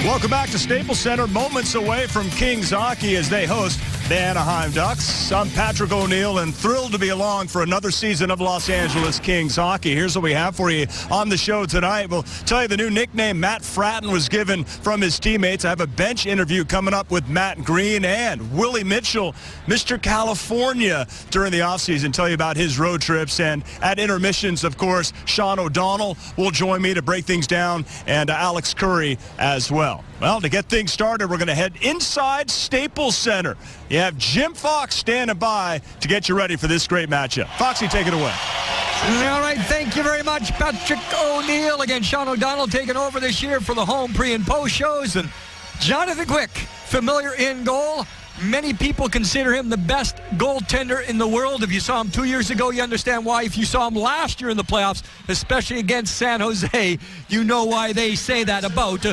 Welcome back to Staples Center, moments away from Kings hockey as they host the Anaheim Ducks. I'm Patrick O'Neill and thrilled to be along for another season of Los Angeles Kings hockey. Here's what we have for you on the show tonight. We'll tell you the new nickname Matt Fratton was given from his teammates. I have a bench interview coming up with Matt Green and Willie Mitchell, Mr. California, during the offseason. Tell you about his road trips. And at intermissions, of course, Sean O'Donnell will join me to break things down, and Alex Curry as well. Well, to get things started, we're going to head inside Staples Center. You have Jim Fox standing by to get you ready for this great matchup. Foxy, take it away. All right, thank you very much, Patrick O'Neill. Again, Sean O'Donnell taking over this year for the home pre- and post shows. And Jonathan Quick, familiar in goal. Many people consider him the best goaltender in the world. If you saw him 2 years ago, you understand why. If you saw him last year in the playoffs, especially against San Jose, you know why they say that about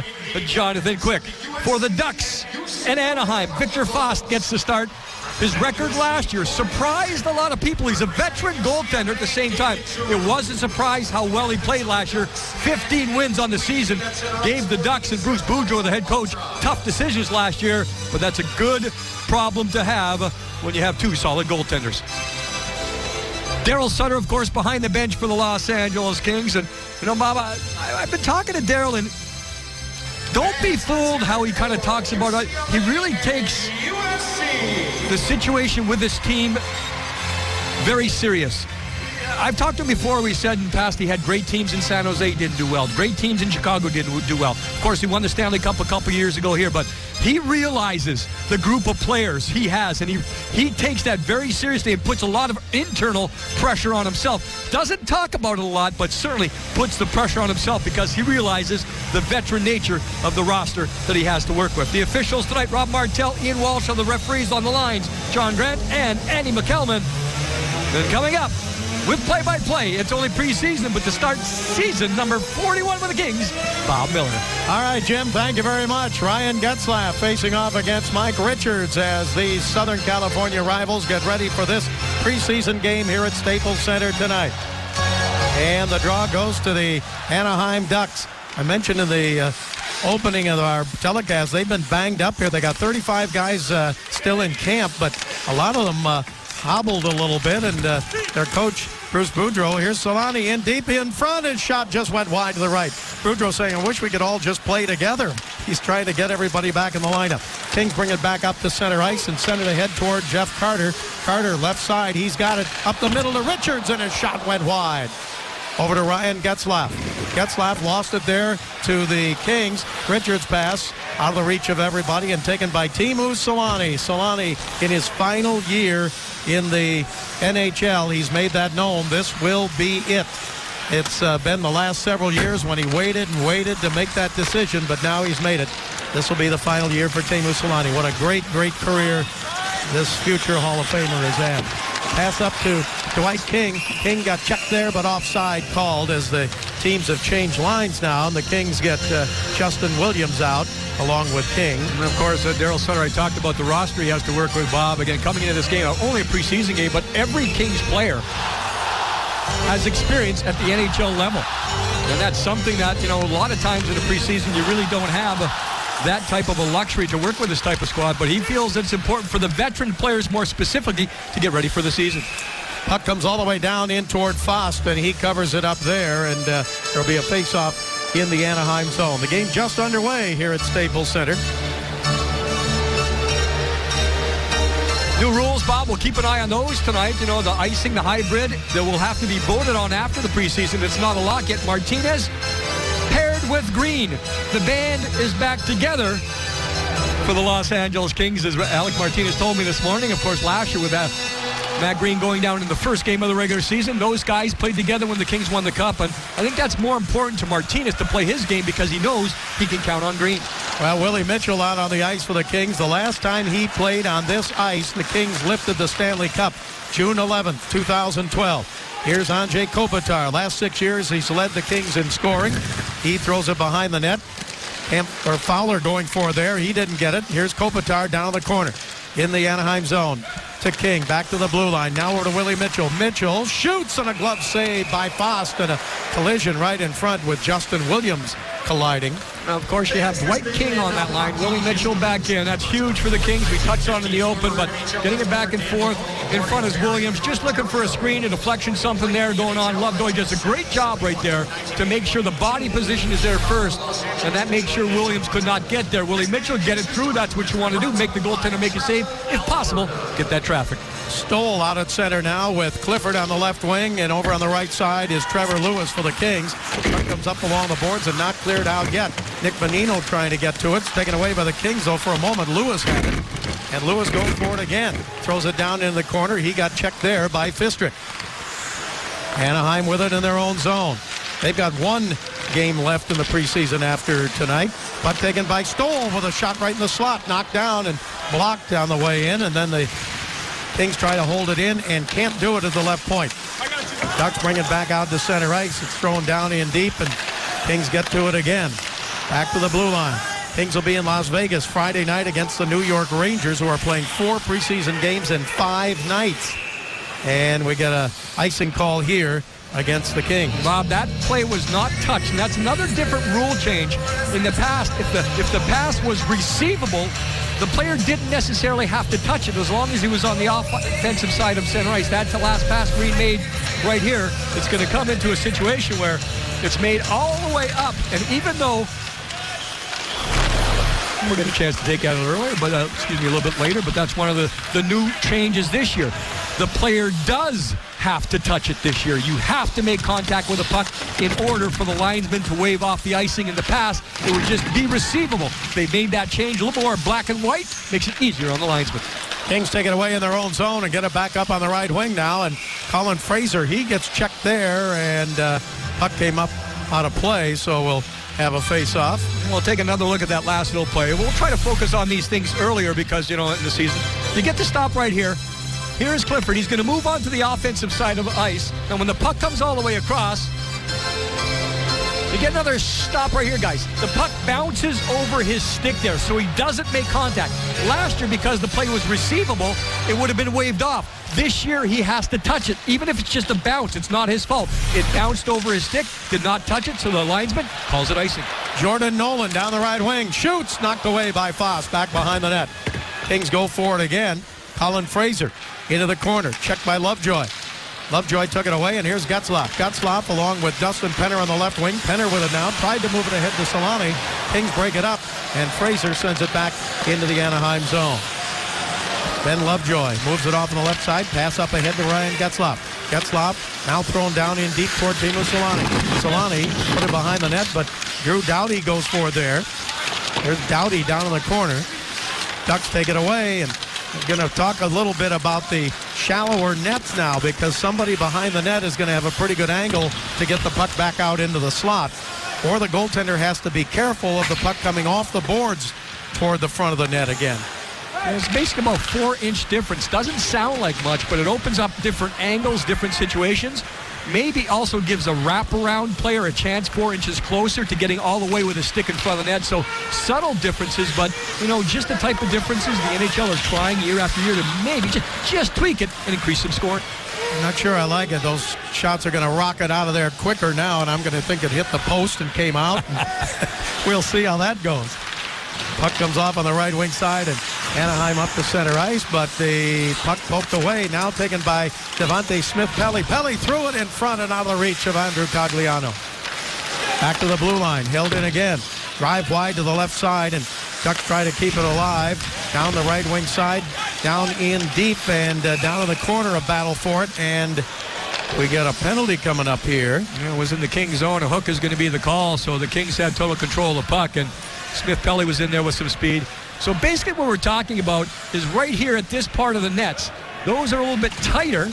Jonathan Quick. For the Ducks and Anaheim, Victor Faust gets the start. His record last year surprised a lot of people. He's a veteran goaltender at the same time. It was a surprise how well he played last year. 15 wins on the season. Gave the Ducks and Bruce Boudreau, the head coach, tough decisions last year, but that's a good problem to have when you have two solid goaltenders. Daryl Sutter, of course, behind the bench for the Los Angeles Kings. And, you know, Bob, I've been talking to Daryl, and don't be fooled how he kind of talks about it. He really takes the situation with this team very serious. I've talked to him before. We said in the past he had great teams in San Jose, didn't do well. Great teams in Chicago didn't do well. Of course, he won the Stanley Cup a couple years ago here, but he realizes the group of players he has, and he takes that very seriously and puts a lot of internal pressure on himself. Doesn't talk about it a lot, but certainly puts the pressure on himself because he realizes the veteran nature of the roster that he has to work with. The officials tonight, Rob Martell, Ian Walsh are the referees on the lines, John Grant and Andy McKelman. Then coming up, with play-by-play, it's only preseason, but to start season number 41 with the Kings, Bob Miller. All right, Jim, thank you very much. Ryan Getzlaf facing off against Mike Richards as these Southern California rivals get ready for this preseason game here at Staples Center tonight. And the draw goes to the Anaheim Ducks. I mentioned in the opening of our telecast, they've been banged up here. They got 35 guys still in camp, but a lot of them hobbled a little bit, and their coach, Bruce Boudreau, here's Solani in deep in front. His shot just went wide to the right. Boudreau saying, I wish we could all just play together. He's trying to get everybody back in the lineup. Kings bring it back up to center ice and send it ahead toward Jeff Carter. Carter, left side, he's got it up the middle to Richards, and his shot went wide. Over to Ryan Getzlaf. Getzlaf lost it there to the Kings. Richards pass out of the reach of everybody and taken by Teemu Solani. Solani in his final year in the NHL. He's made that known. This will be it. It's been the last several years when he waited and waited to make that decision, but now he's made it. This will be the final year for Teemu Solani. What a great, great career this future Hall of Famer has had. Pass up to Dwight King. King got checked there, but offside called as the teams have changed lines now, and the Kings get Justin Williams out along with King. And of course, Daryl Sutter, I talked about the roster he has to work with, Bob. Again, coming into this game, only a preseason game, but every Kings player has experience at the NHL level. And that's something that, you know, a lot of times in the preseason, you really don't have that type of a luxury to work with this type of squad, but he feels it's important for the veteran players more specifically to get ready for the season. Puck comes all the way down in toward Faust, and he covers it up there, and there'll be a face-off in the Anaheim zone. The game just underway here at Staples Center. New rules, Bob. We'll keep an eye on those tonight. You know, the icing, the hybrid, that will have to be voted on after the preseason. It's not a lock yet. Martinez paired with Green. The band is back together for the Los Angeles Kings, as Alec Martinez told me this morning. Of course, last year with Matt Green going down in the first game of the regular season, those guys played together when the Kings won the Cup, and I think that's more important to Martinez to play his game because he knows he can count on Green. Well, Willie Mitchell out on the ice for the Kings. The last time he played on this ice, the Kings lifted the Stanley Cup, June 11th, 2012. Here's Andrei Kopitar. Last 6 years, he's led the Kings in scoring. He throws it behind the net. Fowler going for there. He didn't get it. Here's Kopitar down the corner in the Anaheim zone. To King, back to the blue line. Now over to Willie Mitchell. Mitchell shoots, and a glove save by Faust, and a collision right in front with Justin Williams colliding. Now, of course, you have Dwight King on that line. Willie Mitchell back in. That's huge for the Kings. We touched on it in the open, but getting it back and forth. In front is Williams, just looking for a screen, a deflection, something there going on. Lovejoy does a great job right there to make sure the body position is there first, and that makes sure Williams could not get there. Willie Mitchell, get it through. That's what you want to do. Make the goaltender make a save. If possible, get that traffic. Stoll out at center now with Clifford on the left wing, and over on the right side is Trevor Lewis for the Kings. Puck comes up along the boards and not cleared out yet. Nick Bonino trying to get to it. It's taken away by the Kings, though, for a moment. Lewis had it, and Lewis goes for it again. Throws it down in the corner. He got checked there by Fistrick. Anaheim with it in their own zone. They've got one game left in the preseason after tonight. Puck taken by Stoll with a shot right in the slot. Knocked down and blocked on the way in, and then the Kings try to hold it in and can't do it at the left point. Ducks bring it back out to center ice. It's thrown down in deep, and Kings get to it again. Back to the blue line. Kings will be in Las Vegas Friday night against the New York Rangers, who are playing 4 preseason games in 5 nights. And we get a icing call here against the Kings. Rob, that play was not touched, and that's another different rule change. In the past, if the pass was receivable, the player didn't necessarily have to touch it as long as he was on the offensive side of center ice. That's the last pass Green made right here. It's going to come into a situation where it's made all the way up, and even though we'll get a chance to take out it earlier, but a little bit later, but that's one of the new changes this year. The player does have to touch it this year. You have to make contact with the puck in order for the linesman to wave off the icing. In the past, it would just be receivable. They made that change a little more black and white, makes it easier on the linesman. Kings take it away in their own zone and get it back up on the right wing now, and Colin Fraser, he gets checked there, and puck came up out of play, so we'll have a face-off. We'll take another look at that last little play. We'll try to focus on these things earlier because, in the season, you get to stop right here. Here's Clifford. He's going to move on to the offensive side of the ice. And when the puck comes all the way across, you get another stop right here, guys. The puck bounces over his stick there, so he doesn't make contact. Last year, because the play was receivable, it would have been waved off. This year, he has to touch it. Even if it's just a bounce, it's not his fault. It bounced over his stick, did not touch it, so the linesman calls it icing. Jordan Nolan down the right wing. Shoots, knocked away by Foss, back behind the net. Kings go for it again. Colin Fraser into the corner, checked by Lovejoy. Lovejoy took it away, and here's Getzlaf. Getzlaf along with Dustin Penner on the left wing. Penner with it now, tried to move it ahead to Solani. Kings break it up, and Fraser sends it back into the Anaheim zone. Then Lovejoy moves it off on the left side, pass up ahead to Ryan Getzlaf. Getzlaf now thrown down in deep toward Teemu Solani. Solani put it behind the net, but Drew Doughty goes for it there. There's Doughty down in the corner. Ducks take it away, and we're going to talk a little bit about the shallower nets now, because somebody behind the net is going to have a pretty good angle to get the puck back out into the slot. Or the goaltender has to be careful of the puck coming off the boards toward the front of the net again. It's basically about 4-inch difference. Doesn't sound like much, but it opens up different angles, different situations. Maybe also gives a wraparound player a chance 4 inches closer to getting all the way with a stick in front of the net. So subtle differences, but, just the type of differences the NHL are trying year after year to maybe just tweak it and increase some scoring. I'm not sure I like it. Those shots are going to rocket out of there quicker now, and I'm going to think it hit the post and came out. We'll see how that goes. Puck comes off on the right wing side, and Anaheim up to center ice, but the puck poked away, now taken by Devontae Smith-Pelly. Pelly threw it in front and out of the reach of Andrew Cogliano. Back to the blue line, held in again. Drive wide to the left side, and Ducks try to keep it alive. Down the right wing side, down in deep, and down in the corner, a battle for it, and we get a penalty coming up here. It was in the Kings zone. A hook is going to be the call, so the Kings had total control of the puck, and Smith-Pelly was in there with some speed. So basically what we're talking about is right here at this part of the nets. Those are a little bit tighter,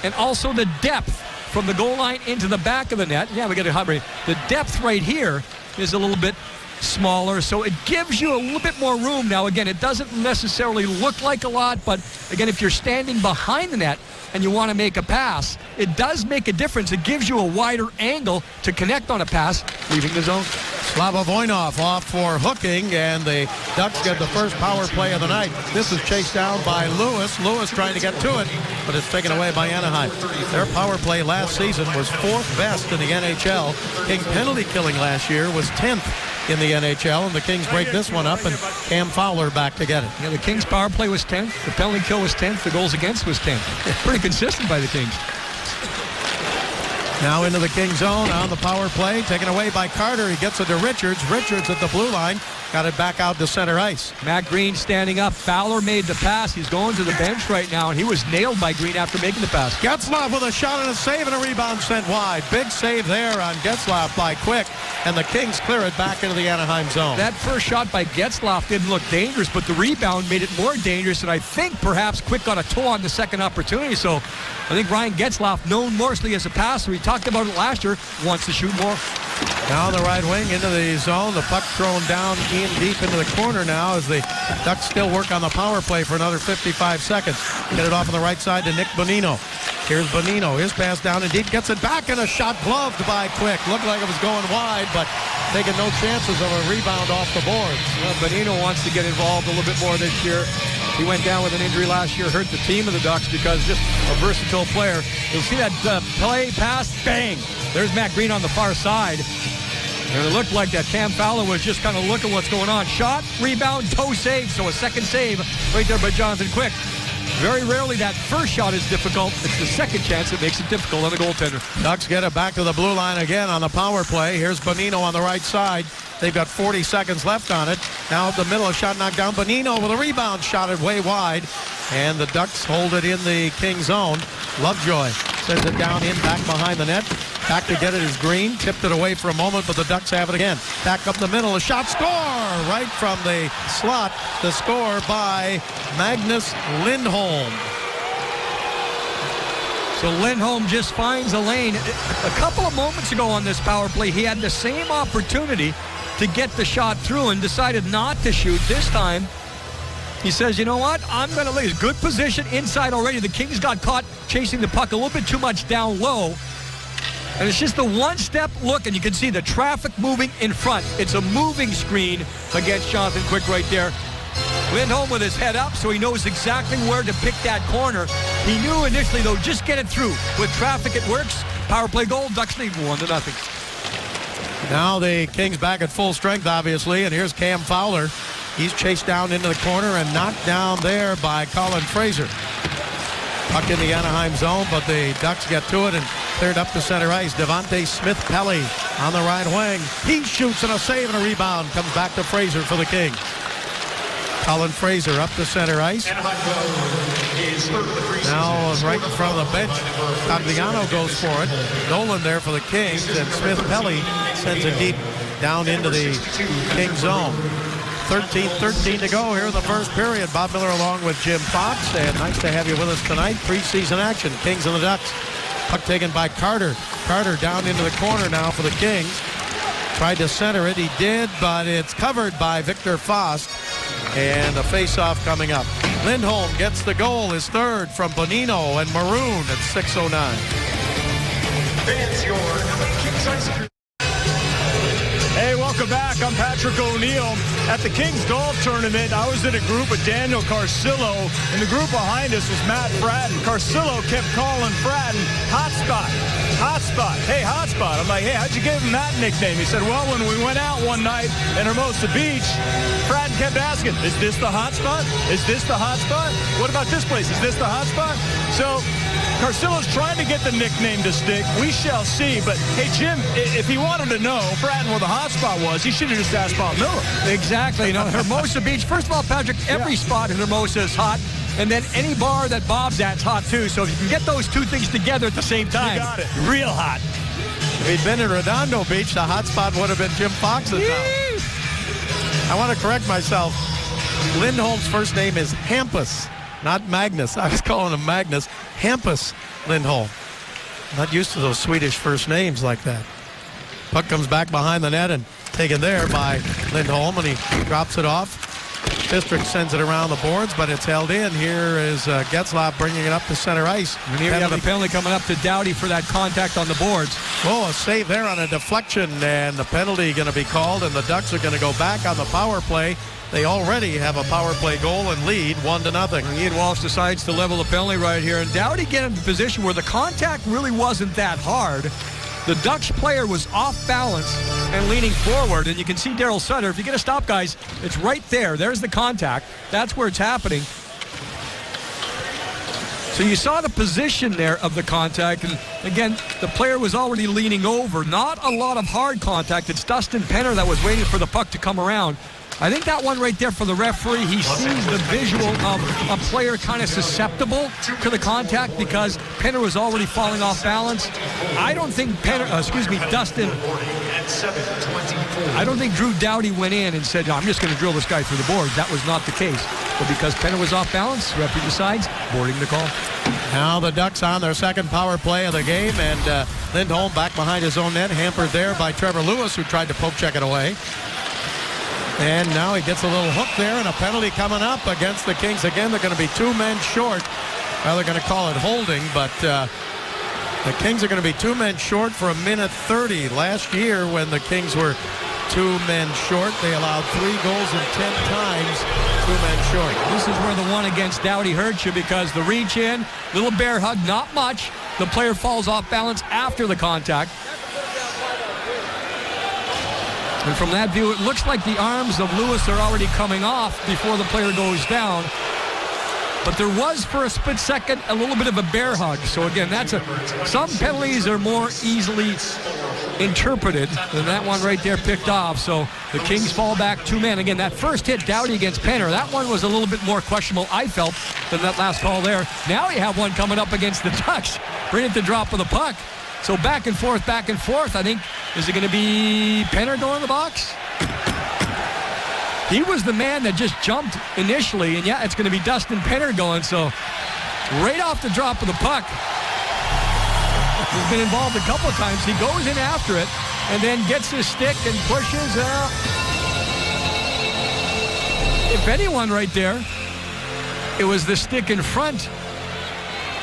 and also the depth from the goal line into the back of the net. Yeah, we got to hurry. The depth right here is a little bit smaller, so it gives you a little bit more room. Now, again, it doesn't necessarily look like a lot, but again, if you're standing behind the net and you want to make a pass, it does make a difference. It gives you a wider angle to connect on a pass, leaving the zone. Slava Voinov off for hooking, and the Ducks get the first power play of the night. This is chased down by Lewis. Lewis trying to get to it, but it's taken away by Anaheim. Their power play last season was 4th best in the NHL. King penalty killing last year was 10th in the NHL, and the Kings break this one up, and Cam Fowler back to get it. Yeah, the Kings' power play was 10th. The penalty kill was 10th. The goals against was 10th. Pretty consistent by the Kings. Now into the King zone on the power play, taken away by Carter. He gets it to Richards. Richards at the blue line, got it back out to center ice. Matt Green standing up. Fowler made the pass. He's going to the bench right now, and he was nailed by Green after making the pass. Getzlaf with a shot and a save, and a rebound sent wide. Big save there on Getzlaf by Quick, and the Kings clear it back into the Anaheim zone. That first shot by Getzlaf didn't look dangerous, but the rebound made it more dangerous, and I think perhaps Quick got a toe on the second opportunity. So I think Ryan Getzlaf, known mostly as a passer, we talked about it last year, wants to shoot more. Now on the right wing into the zone. The puck thrown down in deep into the corner now as the Ducks still work on the power play for another 55 seconds. Get it off on the right side to Nick Bonino. Here's Bonino. His pass down and deep. Gets it back, and a shot gloved by Quick. Looked like it was going wide, but taking no chances of a rebound off the boards. Well, Bonino wants to get involved a little bit more this year. He went down with an injury last year, hurt the team of the Ducks because just a versatile player. You'll see that play, pass, bang. There's Matt Green on the far side. And it looked like that Cam Fowler was just kind of looking what's going on. Shot, rebound, toe save. So a second save right there by Jonathan Quick. Very rarely that first shot is difficult. It's the second chance that makes it difficult on the goaltender. Ducks get it back to the blue line again on the power play. Here's Bonino on the right side. They've got 40 seconds left on it. Now up the middle, a shot knocked down. Bonino with a rebound, shot it way wide. And the Ducks hold it in the King zone. Lovejoy sends it down in, back behind the net. Back to get it is Green. Tipped it away for a moment, but the Ducks have it again. Back up the middle, a shot, score! Right from the slot, the score by Magnus Lindholm. So Lindholm just finds a lane. A couple of moments ago on this power play, he had the same opportunity to get the shot through and decided not to shoot. This time, he says, you know what? I'm going to leave. Good position inside already. The Kings got caught chasing the puck a little bit too much down low. And it's just the one-step look, and you can see the traffic moving in front. It's a moving screen against Jonathan Quick right there. Lindholm with his head up, so he knows exactly where to pick that corner. He knew initially, though, just get it through. With traffic, it works. Power play goal, Ducks lead 1-0. Now the Kings back at full strength, obviously, and here's Cam Fowler. He's chased down into the corner and knocked down there by Colin Fraser. Puck in the Anaheim zone, but the Ducks get to it and cleared up to center ice. Devontae Smith-Pelly on the right wing. He shoots and a save and a rebound. Comes back to Fraser for the Kings. Colin Fraser up to center ice. Now right in front of the bench. Tagliano goes for it. Nolan there for the Kings, and Smith-Pelly sends it deep down into the King zone. 13 to go here in the first period. Bob Miller along with Jim Fox, and nice to have you with us tonight. Preseason action, Kings and the Ducks. Puck taken by Carter. Carter down into the corner now for the Kings. Tried to center it, he did, but it's covered by Victor Fost. And a face-off coming up. Lindholm gets the goal, his third from Bonino and Maroon at 6:09. Hey, welcome back. I'm Patrick O'Neill. At the Kings Golf Tournament, I was in a group with Daniel Carcillo, and the group behind us was Matt Fratton. Carcillo kept calling Fratton Hotspot. Hotspot. Hey, Hotspot. I'm like, hey, how'd you give him that nickname? He said, well, when we went out one night in Hermosa Beach, Fratton kept asking, is this the hotspot? Is this the hotspot? What about this place? Is this the hotspot? So Carcillo's trying to get the nickname to stick. We shall see. But, hey, Jim, if he wanted to know Fratton where the hotspot was, he should have just asked Bob Miller. Exactly. You know, Hermosa Beach, first of all, Patrick, every spot in Hermosa is hot. And then any bar that Bob's at's hot, too. So if you can get those two things together at the same time, you got it. Real hot. If he'd been in Redondo Beach, the hot spot would have been Jim Fox's house. I want to correct myself. Lindholm's first name is Hampus, not Magnus. I was calling him Magnus. Hampus Lindholm. Not used to those Swedish first names like that. Puck comes back behind the net and taken there by Lindholm, and he drops it off. Fistrick sends it around the boards, but it's held in. Here is Getzlaf bringing it up to center ice. And here you have a penalty coming up to Doughty for that contact on the boards. Oh, a save there on a deflection, and the penalty going to be called, and the Ducks are going to go back on the power play. They already have a power play goal and lead 1-0. Ian Walsh decides to level the penalty right here, and Doughty get in a position where the contact really wasn't that hard. The Ducks player was off balance and leaning forward, and you can see Daryl Sutter. If you get a stop, guys, it's right there. There's the contact. That's where it's happening. So you saw the position there of the contact, and again, the player was already leaning over. Not a lot of hard contact. It's Dustin Penner that was waiting for the puck to come around. I think that one right there for the referee, he sees the visual of a player kind of susceptible to the contact because Penner was already falling off balance. I don't think Dustin, I don't think Drew Doughty went in and said, I'm just going to drill this guy through the boards. That was not the case. But because Penner was off balance, referee decides, boarding the call. Now the Ducks on their second power play of the game, and Lindholm back behind his own net, hampered there by Trevor Lewis, who tried to poke check it away. And now he gets a little hook there, and a penalty coming up against the Kings. Again, they're going to be 2 men short. Well, they're going to call it holding, but the Kings are going to be 2 men short for 1:30. Last year, when the Kings were 2 men short, they allowed 3 goals and 10 times 2 men short. This is where the one against Doughty hurts you because the reach in, little bear hug, not much. The player falls off balance after the contact. And from that view, it looks like the arms of Lewis are already coming off before the player goes down. But there was, for a split second, a little bit of a bear hug. So again, some penalties are more easily interpreted than that one right there picked off. So the Kings fall back 2 men. Again, that first hit, Doughty against Penner, that one was a little bit more questionable, I felt, than that last call there. Now you have one coming up against the Ducks. Bring it to drop of the puck. So back and forth. I think, is it going to be Penner going in the box? He was the man that just jumped initially, and yeah, it's going to be Dustin Penner going. So right off the drop of the puck, he's been involved a couple of times. He goes in after it and then gets his stick and pushes. If anyone right there, it was the stick in front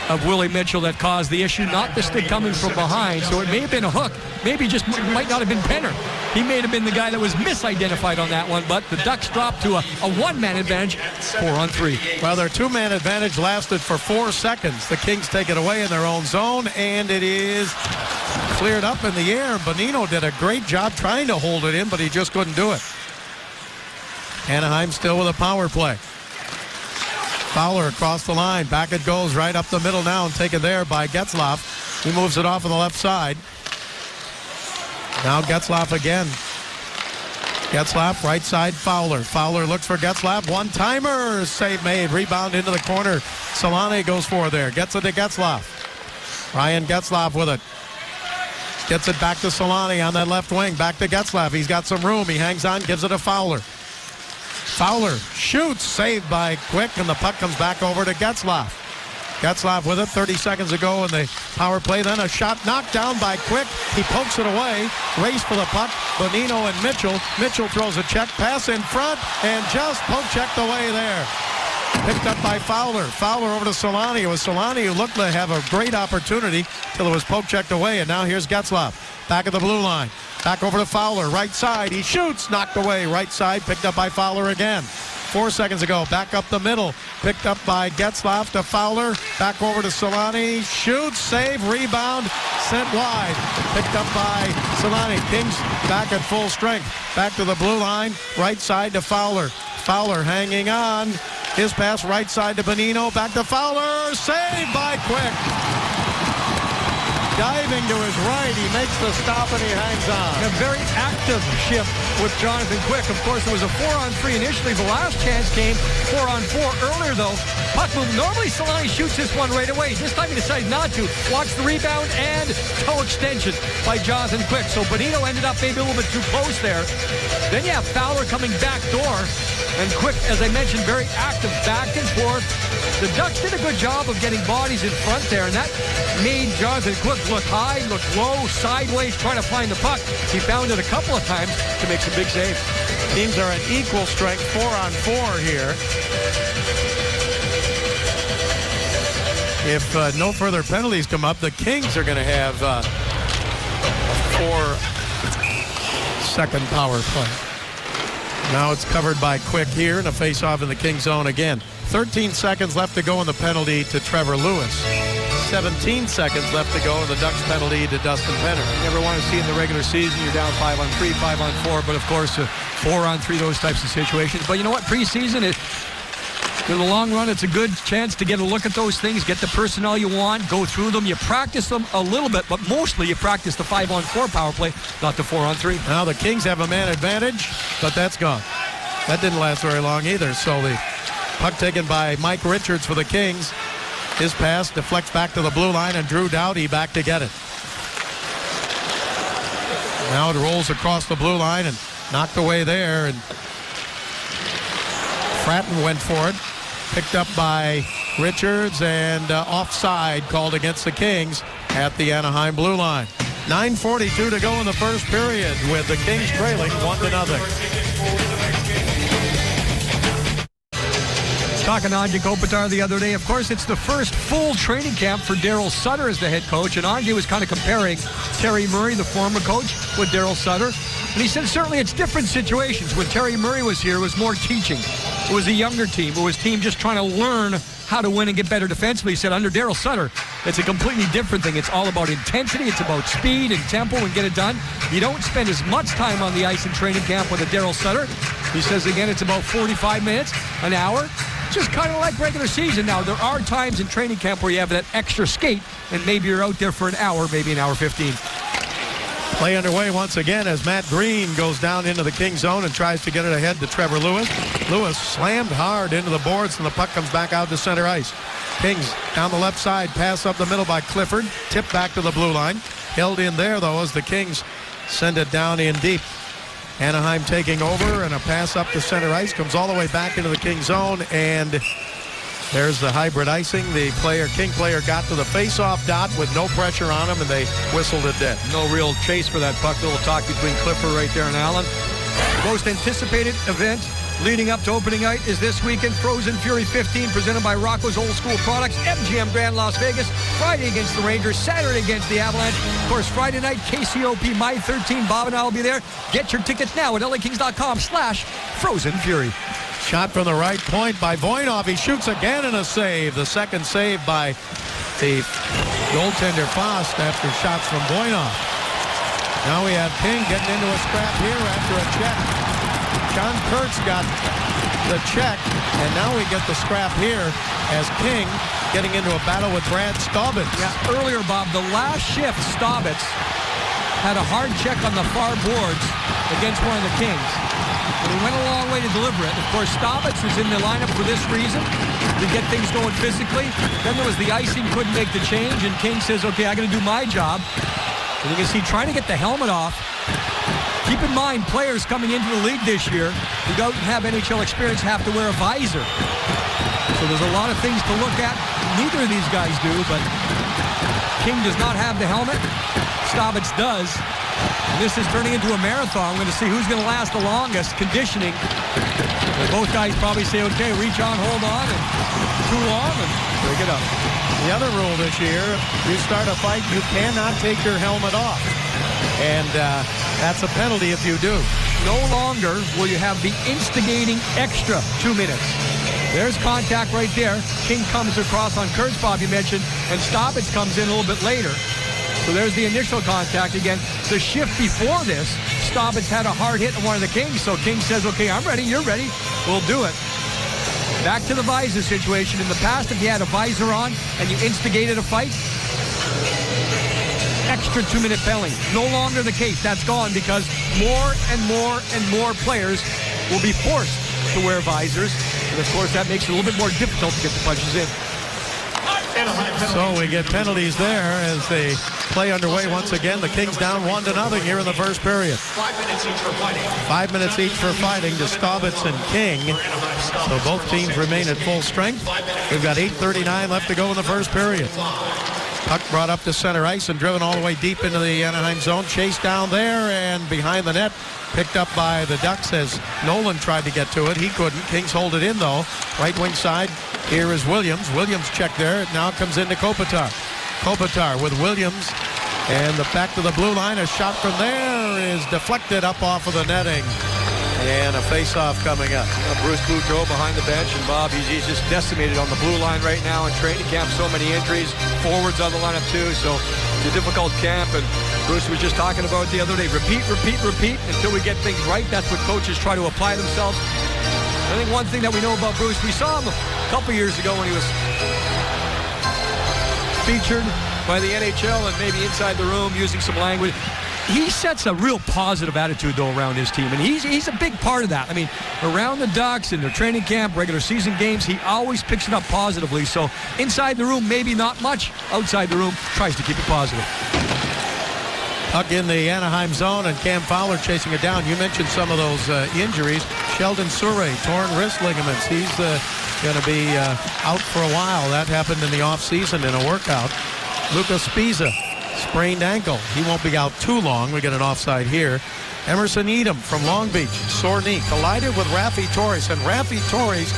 of Willie Mitchell that caused the issue, not the stick coming from behind. So it may have been a hook. Maybe just might not have been Penner. He may have been the guy that was misidentified on that one, but the Ducks dropped to a 1-man advantage, 4-on-3. Well, their 2-man advantage lasted for 4 seconds. The Kings take it away in their own zone, and it is cleared up in the air. Bonino did a great job trying to hold it in, but he just couldn't do it. Anaheim still with a power play. Fowler across the line. Back it goes right up the middle now and taken there by Getzlaf. He moves it off on the left side. Now Getzlaf again. Getzlaf, right side, Fowler. Fowler looks for Getzlaf. One-timer. Save made. Rebound into the corner. Solani goes for there. Gets it to Getzlaf. Ryan Getzlaf with it. Gets it back to Solani on that left wing. Back to Getzlaf. He's got some room. He hangs on, gives it to Fowler. Fowler shoots, saved by Quick, and the puck comes back over to Getzlaf. Getzlaf with it, 30 seconds ago in the power play. Then a shot knocked down by Quick. He pokes it away. Race for the puck. Bonino and Mitchell. Mitchell throws a check pass in front and just poke checked away there. Picked up by Fowler. Fowler over to Solani. It was Solani who looked to have a great opportunity till it was poke checked away. And now here's Getzlaf. Back of the blue line. Back over to Fowler, right side. He shoots, knocked away, right side, picked up by Fowler again. 4 seconds ago, back up the middle, picked up by Getzlaf to Fowler, back over to Solani, shoots, save, rebound, sent wide, picked up by Solani. Kings back at full strength, back to the blue line, right side to Fowler. Fowler hanging on, his pass right side to Bonino, back to Fowler, saved by Quick. Diving to his right, he makes the stop and he hangs on. A very active shift with Jonathan Quick. Of course, it was a 4-on-3 initially. The last chance came 4-on-4 earlier, though. Puck move. Normally, Solani shoots this one right away. This time he decided not to. Watch the rebound and toe extension by Jonathan Quick. So Bonino ended up maybe a little bit too close there. Then you have Fowler coming back door. And Quick, as I mentioned, very active back and forth. The Ducks did a good job of getting bodies in front there, and that made Jonathan Quick look high, look low, sideways, trying to find the puck. He found it a couple of times to make some big saves. Teams are at equal strength, 4-on-4 here. If no further penalties come up, the Kings are going to have a 4-second power play. Now it's covered by Quick here and a face-off in the Kings zone again. 13 seconds left to go in the penalty to Trevor Lewis. 17 seconds left to go, and the Ducks penalty to Dustin Penner. You never want to see in the regular season, you're down 5-on-3, 5-on-4, but of course, 4-on-3, those types of situations. But you know what? Preseason, in the long run, it's a good chance to get a look at those things, get the personnel you want, go through them. You practice them a little bit, but mostly you practice the 5-on-4 power play, not the 4-on-3. Now the Kings have a man advantage, but that's gone. That didn't last very long either. So the puck taken by Mike Richards for the Kings. His pass deflects back to the blue line, and Drew Doughty back to get it. Now it rolls across the blue line and knocked away there, and Fratton went for it. Picked up by Richards, and offside called against the Kings at the Anaheim blue line. 9:42 to go in the first period, with the Kings trailing 1-0. Talking to Anze Kopitar the other day, of course, it's the first full training camp for Daryl Sutter as the head coach, and Anze was kind of comparing Terry Murray, the former coach, with Daryl Sutter. And he said certainly it's different situations. When Terry Murray was here, it was more teaching. It was a younger team. It was a team just trying to learn how to win and get better defensively. He said under Daryl Sutter, it's a completely different thing. It's all about intensity. It's about speed and tempo and get it done. You don't spend as much time on the ice in training camp with a Daryl Sutter. He says, again, it's about 45 minutes, an hour. Just kind of like regular season. Now, there are times in training camp where you have that extra skate, and maybe you're out there for an hour, maybe an hour 15. Play underway once again as Matt Green goes down into the King zone and tries to get it ahead to Trevor Lewis. Lewis slammed hard into the boards, and the puck comes back out to center ice. Kings down the left side, pass up the middle by Clifford, tipped back to the blue line. Held in there, though, as the Kings send it down in deep. Anaheim taking over, and a pass up to center ice comes all the way back into the King zone, and there's the hybrid icing. The King player got to the face-off dot with no pressure on him, and they whistled it dead. No real chase for that puck. Little talk between Clifford right there and Allen. Most anticipated event leading up to opening night is this weekend. Frozen Fury 15 presented by Rocco's Old School Products. MGM Grand Las Vegas. Friday against the Rangers. Saturday against the Avalanche. Of course, Friday night, KCOP My 13. Bob and I will be there. Get your tickets now at LAKings.com/Frozen Fury. Shot from the right point by Voinov. He shoots again and a save. The second save by the goaltender Fost after shots from Voinov. Now we have King getting into a scrap here after a check. John Kurtz got the check, and now we get the scrap here as King getting into a battle with Brad Staubitz. Yeah, earlier, Bob, the last shift, Staubitz had a hard check on the far boards against one of the Kings. And he went a long way to deliver it. Of course, Staubitz was in the lineup for this reason, to get things going physically. Then there was the icing, couldn't make the change, and King says, okay, I got to do my job. And you can see trying to get the helmet off. Keep in mind, players coming into the league this year who don't have NHL experience have to wear a visor. So there's a lot of things to look at. Neither of these guys do, but King does not have the helmet. Staubitz does. And this is turning into a marathon. We're going to see who's going to last the longest. Conditioning. And both guys probably say, okay, reach on, hold on, and cool off, and break it up. The other rule this year, you start a fight, you cannot take your helmet off. And that's a penalty if you do. No longer will you have the instigating extra 2 minutes. There's contact right there. King comes across on Kurtz, Bob, you mentioned, and Staubitz comes in a little bit later. So there's the initial contact again. The shift before this, Staubitz had a hard hit on one of the Kings, so King says, okay, I'm ready, you're ready, we'll do it. Back to the visor situation. In the past, if you had a visor on and you instigated a fight, extra 2-minute penalty. No longer the case. That's gone because more and more and more players will be forced to wear visors. And of course, that makes it a little bit more difficult to get the punches in. So we get penalties there as they play underway once again. The Kings down 1-0 here in the first period. 5 minutes each for fighting. 5 minutes each for fighting to Staubitz and King. So both teams remain at full strength. We've got 8:39 left to go in the first period. Puck brought up to center ice and driven all the way deep into the Anaheim zone. Chased down there and behind the net. Picked up by the Ducks as Nolan tried to get to it. He couldn't. Kings hold it in, though. Right wing side, here is Williams. Williams checked there. It now comes into Kopitar. Kopitar with Williams. And the back to the blue line. A shot from there is deflected up off of the netting. And a face-off coming up. Bruce Boudreau behind the bench, and Bob, he's just decimated on the blue line right now in training camp. So many injuries. Forwards on the lineup too, so it's a difficult camp. And Bruce was just talking about the other day, repeat until we get things right. That's what coaches try to apply themselves. I think one thing that we know about Bruce, we saw him a couple years ago when he was featured by the NHL and maybe inside the room using some language. He sets a real positive attitude, though, around his team, and he's a big part of that. I mean, around the Ducks, in their training camp, regular season games, he always picks it up positively. So inside the room, maybe not much. Outside the room, tries to keep it positive. Puck in the Anaheim zone, and Cam Fowler chasing it down. You mentioned some of those injuries. Sheldon Souray, torn wrist ligaments. He's going to be out for a while. That happened in the offseason in a workout. Lucas Spiza, sprained ankle. He won't be out too long. We get an offside here. Emerson Edom from Long Beach, sore knee, collided with Raffi Torres. And Raffi Torres,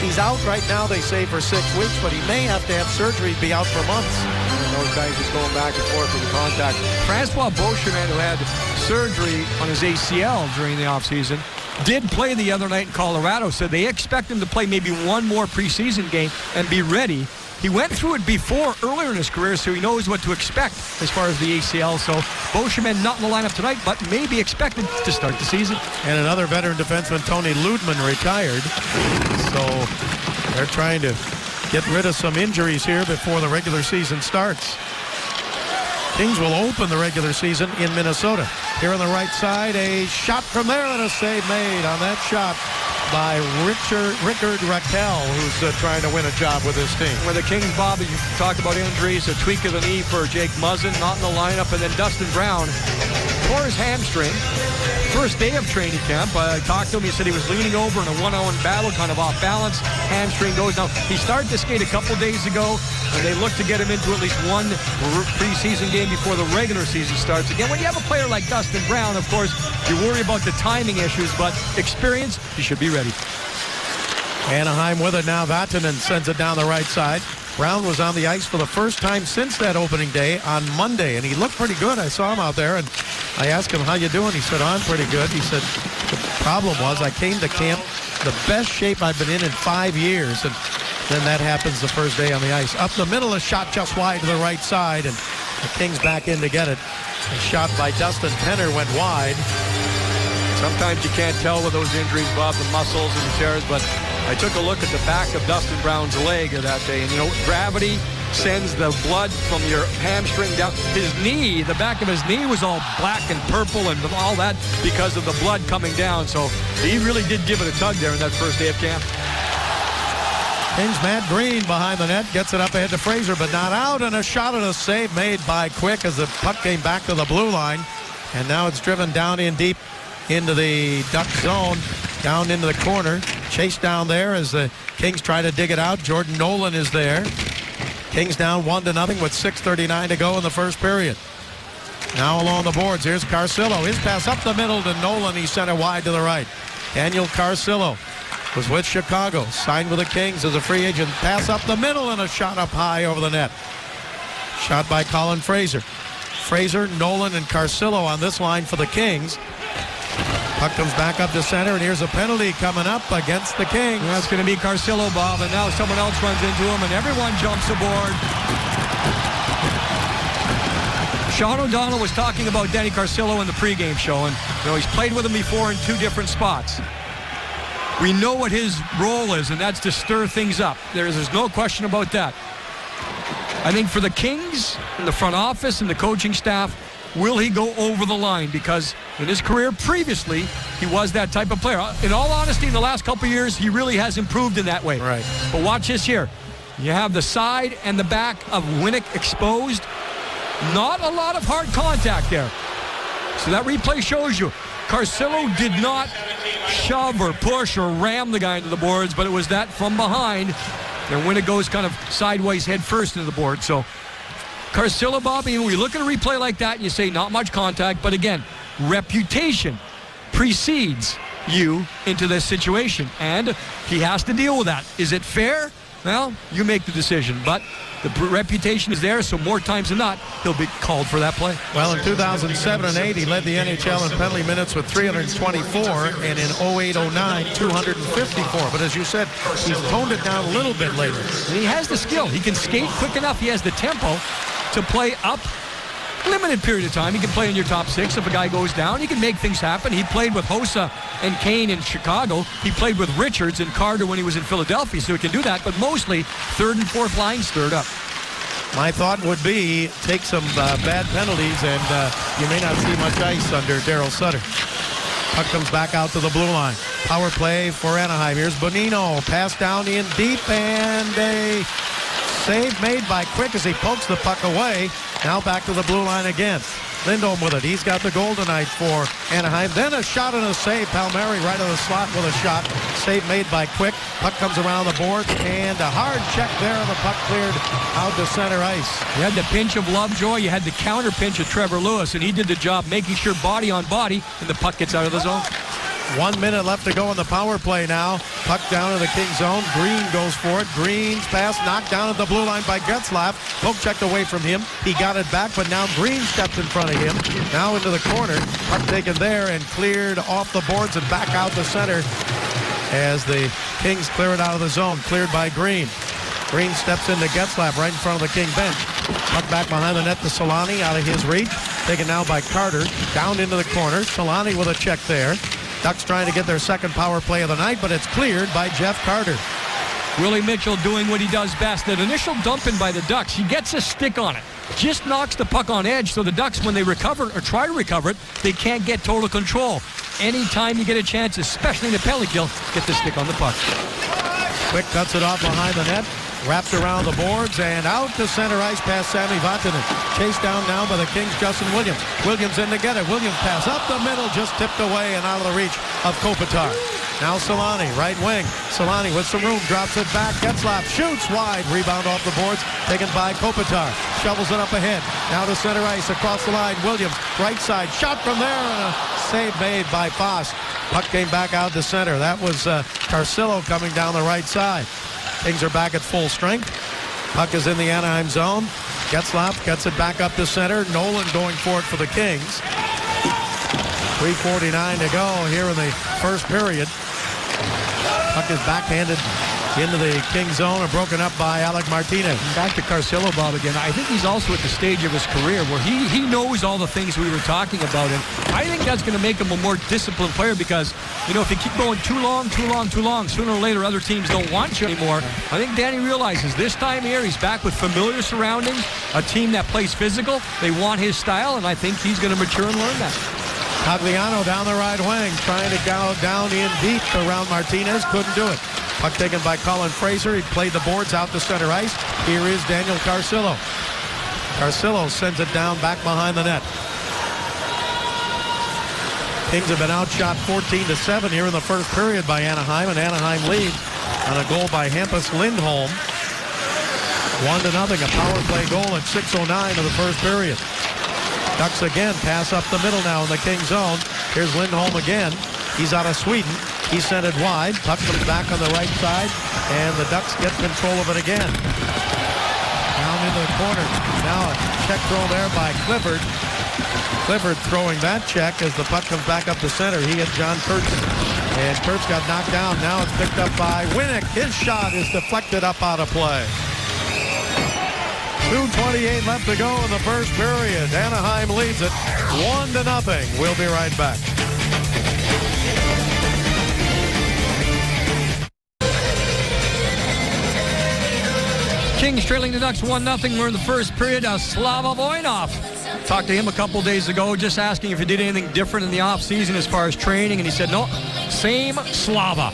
he's out right now, they say, for 6 weeks, but he may have to have surgery, be out for months. And those guys just going back and forth with the contact. Francois Beauchemin, who had surgery on his ACL during the offseason, did play the other night in Colorado, so they expect him to play maybe one more preseason game and be ready. He went through it before, earlier in his career, so he knows what to expect as far as the ACL. So Beauchemin not in the lineup tonight, but may be expected to start the season. And another veteran defenseman, Tony Ludman, retired. So they're trying to get rid of some injuries here before the regular season starts. Kings will open the regular season in Minnesota. Here on the right side, a shot from there and a save made on that shot by Rickard Rakell, who's trying to win a job with his team. Where the Kings, Bob, as you talked about injuries, a tweak of the knee for Jake Muzzin, not in the lineup, and then Dustin Brown tore his hamstring. First day of training camp, I talked to him. He said he was leaning over in a one-on-one battle, kind of off balance. Hamstring goes. Now, he started to skate a couple days ago, and they look to get him into at least one preseason game before the regular season starts. Again, when you have a player like Dustin Brown, of course, you worry about the timing issues, but experience, he should be ready. Anaheim with it now. Vatanen sends it down the right side. Brown was on the ice for the first time since that opening day on Monday, and he looked pretty good. I saw him out there, and I asked him, how you doing? He said, I'm pretty good. He said, the problem was I came to camp the best shape I've been in 5 years, and then that happens the first day on the ice. Up the middle, a shot just wide to the right side, and the Kings back in to get it. A shot by Dustin Penner went wide. Sometimes you can't tell with those injuries, Bob, the muscles and the tears, but I took a look at the back of Dustin Brown's leg that day, and gravity sends the blood from your hamstring down. His knee, the back of his knee was all black and purple and all that because of the blood coming down. So he really did give it a tug there in that first day of camp. Kings Matt Green behind the net, gets it up ahead to Fraser, but not out, and a shot and a save made by Quick as the puck came back to the blue line. And now it's driven down in deep into the Duck zone, down into the corner. Chase down there as the Kings try to dig it out. Jordan Nolan is there. Kings down 1-0 with 6:39 to go in the first period. Now along the boards, here's Carcillo. His pass up the middle to Nolan. He sent it wide to the right. Daniel Carcillo was with Chicago, signed with the Kings as a free agent. Pass up the middle and a shot up high over the net. Shot by Colin Fraser. Fraser, Nolan, and Carcillo on this line for the Kings. Puck comes back up to center, and here's a penalty coming up against the Kings. That's going to be Carcillo, Bob, and now someone else runs into him, and everyone jumps aboard. Sean O'Donnell was talking about Danny Carcillo in the pregame show, and he's played with him before in 2 different spots. We know what his role is, and that's to stir things up. There's no question about that. I think for the Kings, and the front office, and the coaching staff, will he go over the line? Because in his career previously, he was that type of player. In all honesty, in the last couple of years, he really has improved in that way. Right. But watch this here. You have the side and the back of Winnick exposed. Not a lot of hard contact there. So that replay shows you Carcillo did not shove or push or ram the guy into the boards, but it was that from behind. And Winnick goes kind of sideways head first into the board. So Carcillo, Bobby, when you look at a replay like that, you say not much contact, but again, reputation precedes you into this situation, and he has to deal with that. Is it fair? well, you make the decision. But the reputation is there, so more times than not, he'll be called for that play. Well, in 2007 and 8, he led the NHL in penalty minutes with 324, and in 08-09, 254. But as you said, he's toned it down a little bit lately. And he has the skill. He can skate quick enough. He has the tempo to play up limited period of time. He can play in your top six. If a guy goes down, he can make things happen. He played with Hossa and Kane in Chicago. He played with Richards and Carter when he was in Philadelphia, so he can do that. But mostly third and fourth line stirred up. My thought would be take some bad penalties, and you may not see much ice under Daryl Sutter. Puck comes back out to the blue line. Power play for Anaheim. Here's Bonino. Pass down in deep, and a save made by Quick as he pokes the puck away. Now back to the blue line again. Lindholm with it. He's got the goal tonight for Anaheim. Then a shot and a save. Palmieri right of the slot with a shot. Save made by Quick. Puck comes around the board, and a hard check there. The puck cleared out to center ice. You had the pinch of Lovejoy. You had the counter pinch of Trevor Lewis, and he did the job making sure body on body, and the puck gets out of the zone. 1 minute left to go in the power play now. Puck down in the King zone. Green goes for it. Green's pass knocked down at the blue line by Getzlaf. Poke checked away from him. He got it back, but now Green steps in front of him. Now into the corner. Puck taken there and cleared off the boards and back out to center as the Kings clear it out of the zone. Cleared by Green. Green steps into Getzlaf right in front of the King bench. Puck back behind the net to Solani out of his reach. Taken now by Carter. Down into the corner. Solani with a check there. Ducks trying to get their second power play of the night, but it's cleared by Jeff Carter. Willie Mitchell doing what he does best. That initial dumping by the Ducks, he gets a stick on it. Just knocks the puck on edge, so the Ducks, when they recover or try to recover it, they can't get total control. Anytime you get a chance, especially in the penalty kill, get the stick on the puck. Quick cuts it off behind the net. Wrapped around the boards and out to center ice past Sami Vatanen. Chased down now by the Kings, Justin Williams. Williams in together. Williams pass up the middle, just tipped away and out of the reach of Kopitar. Now Solani, right wing. Solani with some room, drops it back. Getzlaf shoots wide. Rebound off the boards, taken by Kopitar. Shovels it up ahead. Now to center ice, across the line. Williams, right side, shot from there, and a save made by Foss. Puck came back out to center. That was Carcillo coming down the right side. Kings are back at full strength. Puck is in the Anaheim zone. Getzlaf gets it back up to center. Nolan going for it for the Kings. 3:49 to go here in the first period. Puck is backhanded into the King zone and broken up by Alec Martinez. Back to Carcillo, Bob, again. I think he's also at the stage of his career where he knows all the things we were talking about. And I think that's going to make him a more disciplined player because, you know, if you keep going too long, sooner or later other teams don't want you anymore. I think Danny realizes this time here he's back with familiar surroundings, a team that plays physical. They want his style, and I think he's going to mature and learn that. Tagliano down the right wing, trying to go down in deep around Martinez. Couldn't do it. Puck taken by Colin Fraser. He played the boards out to center ice. Here is Daniel Carcillo. Carcillo sends it down back behind the net. Kings have been outshot 14-7 here in the first period by Anaheim, and Anaheim leads on a goal by Hampus Lindholm. 1-0, a power play goal at 6:09 of the first period. Ducks again pass up the middle now in the King zone. Here's Lindholm again. He's out of Sweden. He sent it wide. Puck comes back on the right side, and the Ducks get control of it again. Down into the corner. Now a check throw there by Clifford. Clifford throwing that check as the puck comes back up the center. He hit John Kurtz, and Kurtz got knocked down. Now it's picked up by Winnick. His shot is deflected up out of play. 2:28 left to go in the first period. Anaheim leads it 1-0. We'll be right back. Kings trailing the Ducks 1-0. We're in the first period. Slava Voinov. Talked to him a couple days ago, just asking if he did anything different in the offseason as far as training, and he said, no, same Slava.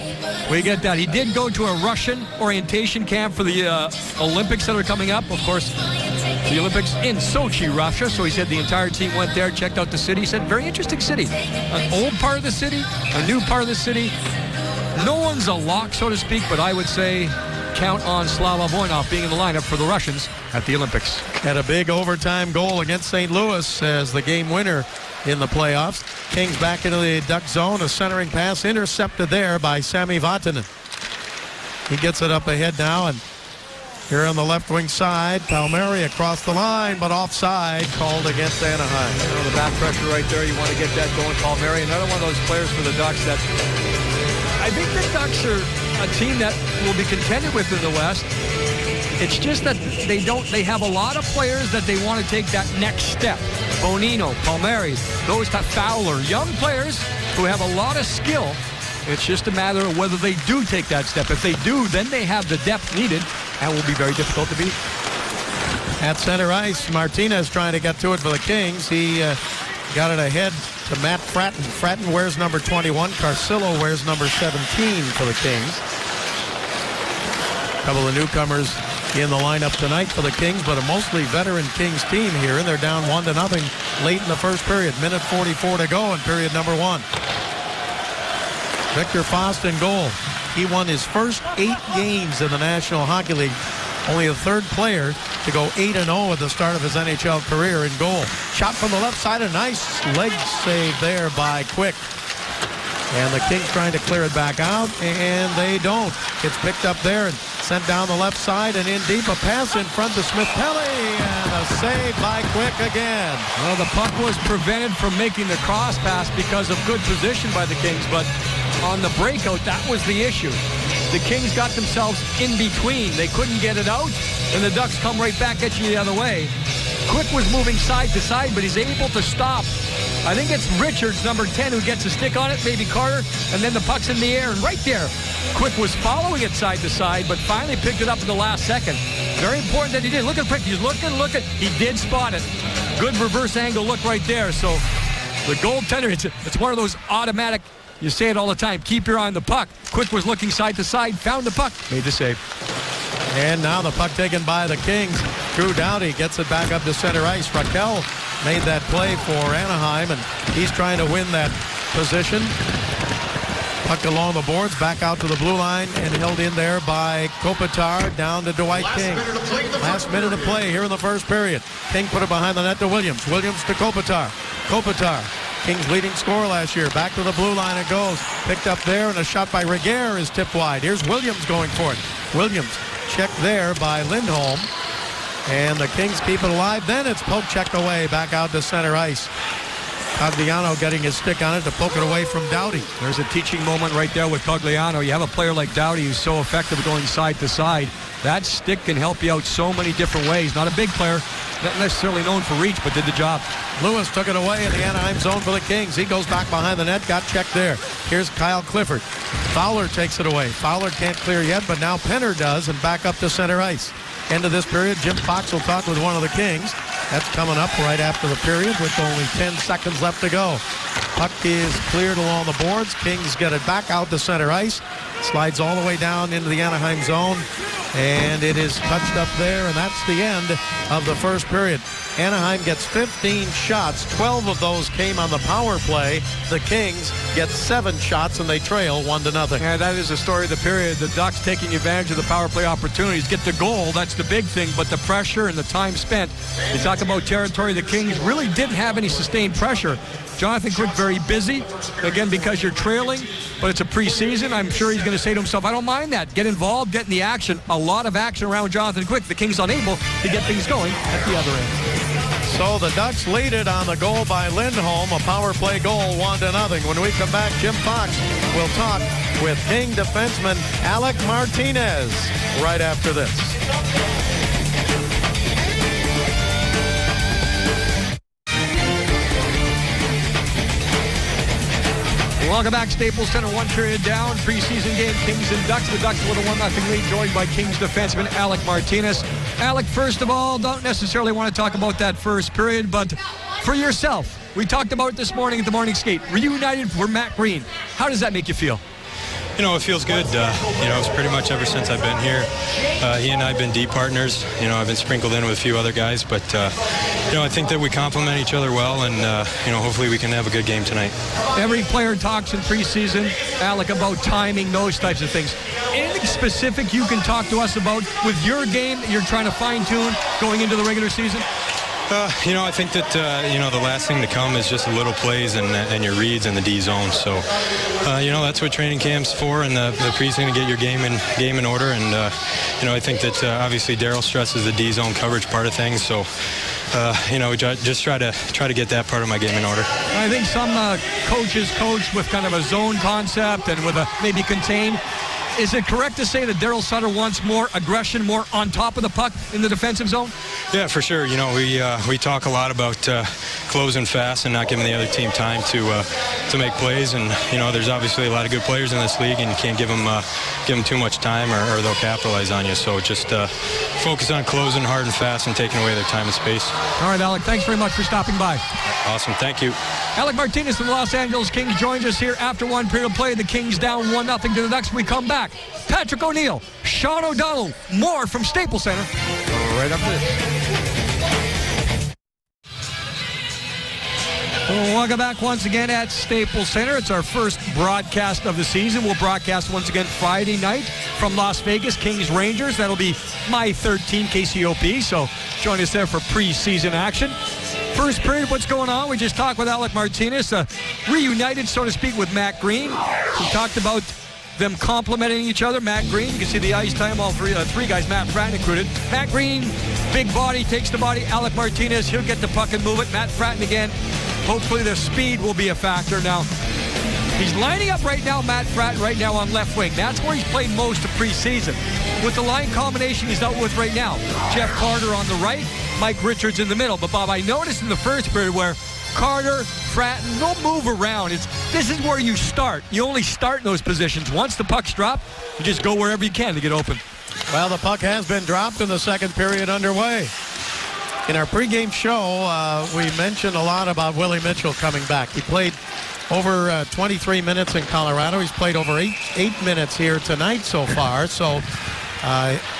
We get that. He did go to a Russian orientation camp for the Olympics that are coming up. Of course, the Olympics in Sochi, Russia. So he said the entire team went there, checked out the city. He said, very interesting city. An old part of the city, a new part of the city. No one's a lock, so to speak, but I would say count on Slava Voinov being in the lineup for the Russians at the Olympics. Had a big overtime goal against St. Louis as the game winner in the playoffs. Kings back into the Duck zone. A centering pass intercepted there by Sami Vatanen. He gets it up ahead now, and Here on the left wing side, Palmieri across the line, but offside called against Anaheim. You know, the back pressure right there, you want to get that going. Palmieri, another one of those players for the Ducks that I think the Ducks are a team that will be contended with in the West. It's just that they have a lot of players that they want to take that next step. Bonino, Palmieri, those type Fowler, young players who have a lot of skill. It's just a matter of whether they do take that step. If they do, then they have the depth needed and will be very difficult to beat. At center ice, Martinez trying to get to it for the Kings. He got it ahead to Matt Fratton. Fratton wears number 21. Carcillo wears number 17 for the Kings. A couple of newcomers in the lineup tonight for the Kings, but a mostly veteran Kings team here, and they're down 1-0 late in the first period. Minute 44 to go in period number 1. Victor Faust in goal. He won his first 8 games in the National Hockey League. Only the third player to go 8-0 at the start of his NHL career in goal. Shot from the left side, a nice leg save there by Quick. And the Kings trying to clear it back out, and they don't. It's picked up there and sent down the left side and in deep. A pass in front to Smith-Pelly, and a save by Quick again. Well, the puck was prevented from making the cross pass because of good position by the Kings, but on the breakout, that was the issue. The Kings got themselves in between. They couldn't get it out, and the Ducks come right back at you the other way. Quick was moving side to side, but he's able to stop. I think it's Richards, number 10, who gets a stick on it, maybe Carter, and then the puck's in the air, and right there, Quick was following it side to side, but finally picked it up in the last second. Very important that he did. Look at Quick. He's looking. He did spot it. Good reverse angle look right there. So the goaltender, it's one of those automatic, you say it all the time, keep your eye on the puck. Quick was looking side to side, found the puck, made the save. And now the puck taken by the Kings. Drew Doughty gets it back up to center ice. Raquel made that play for Anaheim, and he's trying to win that position. Puck along the boards, back out to the blue line, and held in there by Kopitar, down to Dwight King. Last minute of play here in the first period. King put it behind the net to Williams. Williams to Kopitar. Kopitar, Kings' leading scorer last year. Back to the blue line it goes. Picked up there, and a shot by Reguer is tipped wide. Here's Williams going for it. Williams checked there by Lindholm. And the Kings keep it alive. Then it's poke checked away back out to center ice. Cogliano getting his stick on it to poke it away from Doughty. There's a teaching moment right there with Cogliano. You have a player like Doughty who's so effective going side to side. That stick can help you out so many different ways. Not a big player, not necessarily known for reach, but did the job. Lewis took it away in the Anaheim zone for the Kings. He goes back behind the net, got checked there. Here's Kyle Clifford. Fowler takes it away. Fowler can't clear yet, but now Penner does, and back up to center ice. End of this period, Jim Fox will talk with one of the Kings. That's coming up right after the period with only 10 seconds left to go. Puck is cleared along the boards. Kings get it back out to center ice. Slides all the way down into the Anaheim zone. And it is touched up there, and that's the end of the first period. Anaheim gets 15 shots. 12 of those came on the power play. The Kings get 7 shots, and they trail 1-0. Yeah, that is the story of the period. The Ducks taking advantage of the power play opportunities. Get the goal, that's the big thing, but the pressure and the time spent. You talk about territory, the Kings really didn't have any sustained pressure. Jonathan Quick very busy, again, because you're trailing, but it's a preseason. I'm sure he's going to say to himself, I don't mind that. Get involved, get in the action. A lot of action around Jonathan Quick. The Kings unable to get things going at the other end. So the Ducks lead it on the goal by Lindholm, a power play goal, 1-0. When we come back, Jim Fox will talk with King defenseman Alec Martinez right after this. Welcome back, Staples Center, 1 period down. Preseason game, Kings and Ducks. The Ducks with a 1-0 lead, joined by Kings defenseman Alec Martinez. Alec, first of all, don't necessarily want to talk about that first period, but for yourself, we talked about it this morning at the morning skate. Reunited for Matt Green. How does that make you feel? You know, it feels good. It's pretty much ever since I've been here. He and I have been D partners. I've been sprinkled in with a few other guys, but, I think that we complement each other well, and, hopefully we can have a good game tonight. Every player talks in preseason, Alec, about timing, those types of things. Anything specific you can talk to us about with your game that you're trying to fine-tune going into the regular season? I think that, the last thing to come is just a little plays and your reads in the D zone. So, that's what training camp's for, and the preseason to get your game in order. And, I think that obviously Daryl stresses the D zone coverage part of things. So, just try to get that part of my game in order. I think some coaches coach with kind of a zone concept and with a maybe contain. Is it correct to say that Daryl Sutter wants more aggression, more on top of the puck in the defensive zone? Yeah, for sure. We talk a lot about closing fast and not giving the other team time to make plays. And there's obviously a lot of good players in this league, and you can't give them too much time, or they'll capitalize on you. So just focus on closing hard and fast and taking away their time and space. All right, Alec. Thanks very much for stopping by. Awesome. Thank you. Alec Martinez from the Los Angeles Kings joins us here after one period of play. The Kings down 1-0 to the Ducks. We come back. Patrick O'Neill, Sean O'Donnell, more from Staples Center. Right up there. Welcome back once again at Staples Center. It's our first broadcast of the season. We'll broadcast once again Friday night from Las Vegas, Kings Rangers. That'll be my third team, KCOP. So join us there for preseason action. First period, what's going on? We just talked with Alec Martinez, reunited, so to speak, with Matt Green. We talked about them complimenting each other. Matt Green, you can see the ice time, all three guys Matt Fratton included. Matt Green, big body, takes the body. Alec Martinez, he'll get the puck and move it. Matt Fratton again. Hopefully the speed will be a factor. Now, he's lining up right now, Matt Fratton, right now on left wing. That's where he's played most of preseason. With the line combination he's dealt with right now, Jeff Carter on the right, Mike Richards in the middle. But, Bob, I noticed in the first period where Carter, Fratton, they'll move around. This is where you start. You only start in those positions. Once the puck's dropped, you just go wherever you can to get open. Well, the puck has been dropped in the second period underway. In our pregame show, we mentioned a lot about Willie Mitchell coming back. He played over 23 minutes in Colorado. He's played over eight minutes here tonight so far. So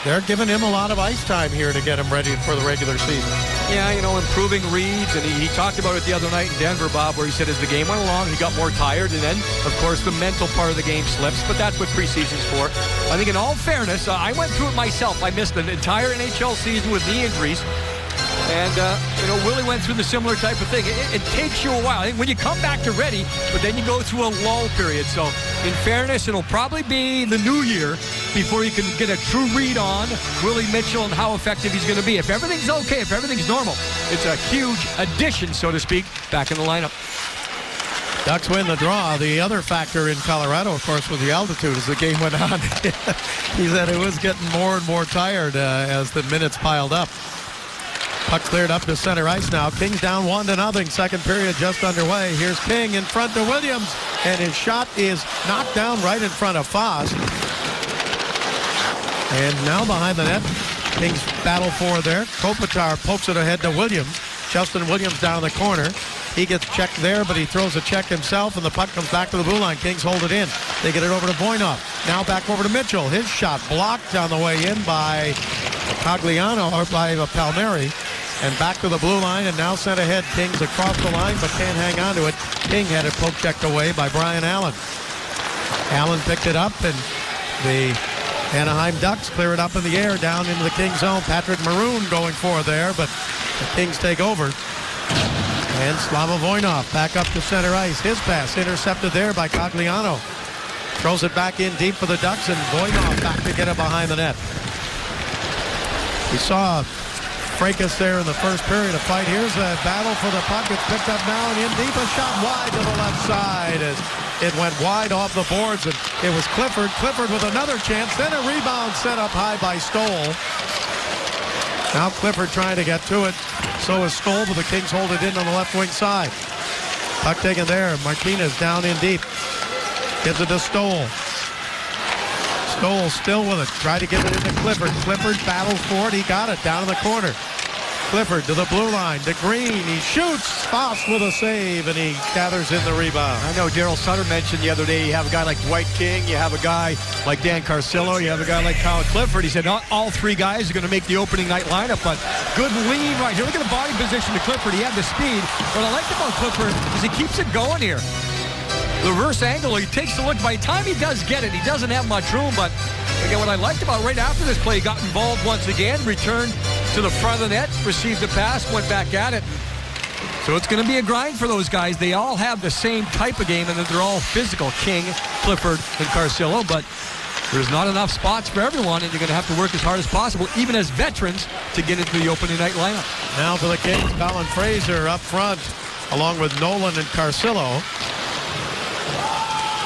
they're giving him a lot of ice time here to get him ready for the regular season. Yeah, improving reads, and he talked about it the other night in Denver, Bob, where he said as the game went along, he got more tired, and then, of course, the mental part of the game slips, but that's what preseason's for. I think in all fairness, I went through it myself. I missed an entire NHL season with knee injuries. And, Willie went through the similar type of thing. It takes you a while. I think when you come back, you're ready, but then you go through a lull period. So, in fairness, it'll probably be the new year before you can get a true read on Willie Mitchell and how effective he's going to be. If everything's okay, if everything's normal, it's a huge addition, so to speak, back in the lineup. Ducks win the draw. The other factor in Colorado, of course, was the altitude as the game went on. He said it was getting more and more tired as the minutes piled up. Puck cleared up to center ice now. Kings down 1-0. Second period just underway. Here's King in front to Williams, and his shot is knocked down right in front of Foss. And now behind the net, Kings battle for there. Kopitar pokes it ahead to Williams. Justin Williams down the corner. He gets checked there, but he throws a check himself, and the puck comes back to the blue line. Kings hold it in. They get it over to Voinov. Now back over to Mitchell. His shot blocked on the way in by Cogliano, or by Palmieri. And back to the blue line, and now sent ahead. Kings across the line, but can't hang on to it. King had it poke checked away by Brian Allen. Allen picked it up, and the Anaheim Ducks clear it up in the air down into the Kings zone. Patrick Maroon going for there, but the Kings take over. And Slava Voinov back up to center ice. His pass intercepted there by Cogliano. Throws it back in deep for the Ducks, and Voinov back to get it behind the net. We saw fracas there in the first period of fight. Here's a battle for the puck. It's picked up now and in deep. A shot wide to the left side as it went wide off the boards, and it was Clifford. Clifford with another chance. Then a rebound set up high by Stoll. Now Clifford trying to get to it. So is Stoll, but the Kings hold it in on the left wing side. Puck taken there. Martinez down in deep. Gives it to Stoll. Stoll still with it. Tried to get it into Clifford. Clifford battles for it. He got it down in the corner. Clifford to the blue line. To Green. He shoots. Foss with a save, and he gathers in the rebound. I know Daryl Sutter mentioned the other day you have a guy like Dwight King, you have a guy like Dan Carcillo, you have a guy like Kyle Clifford. He said not all three guys are going to make the opening night lineup, but good lean right here. Look at the body position to Clifford. He had the speed. What I liked about Clifford is he keeps it going here. The reverse angle, he takes the look. By the time he does get it, he doesn't have much room, but again, what I liked about right after this play, he got involved once again, returned to to the front of the net, received the pass, went back at it. So it's going to be a grind for those guys. They all have the same type of game, and that they're all physical, King, Clifford, and Carcillo, but there's not enough spots for everyone, and you're going to have to work as hard as possible, even as veterans, to get into the opening night lineup. Now for the Kings, Colin Fraser up front, along with Nolan and Carcillo.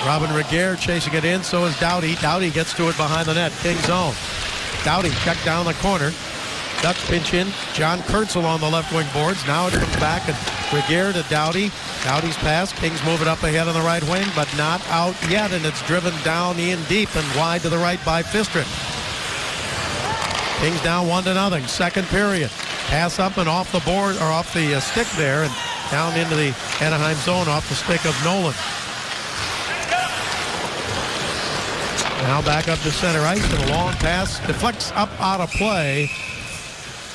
Robin Regehr chasing it in, so is Doughty. Doughty gets to it behind the net, King zone. Doughty checked down the corner. Ducks pinch in. John Kurtzel on the left wing boards. Now it comes back, and Regehr to Doughty. Doughty's pass. Kings move it up ahead on the right wing, but not out yet, and it's driven down in deep and wide to the right by Fistrick. Kings down 1-0. Second period. Pass up and off the board, or off the stick there, and down into the Anaheim zone off the stick of Nolan. Now back up to center ice, and a long pass deflects up out of play.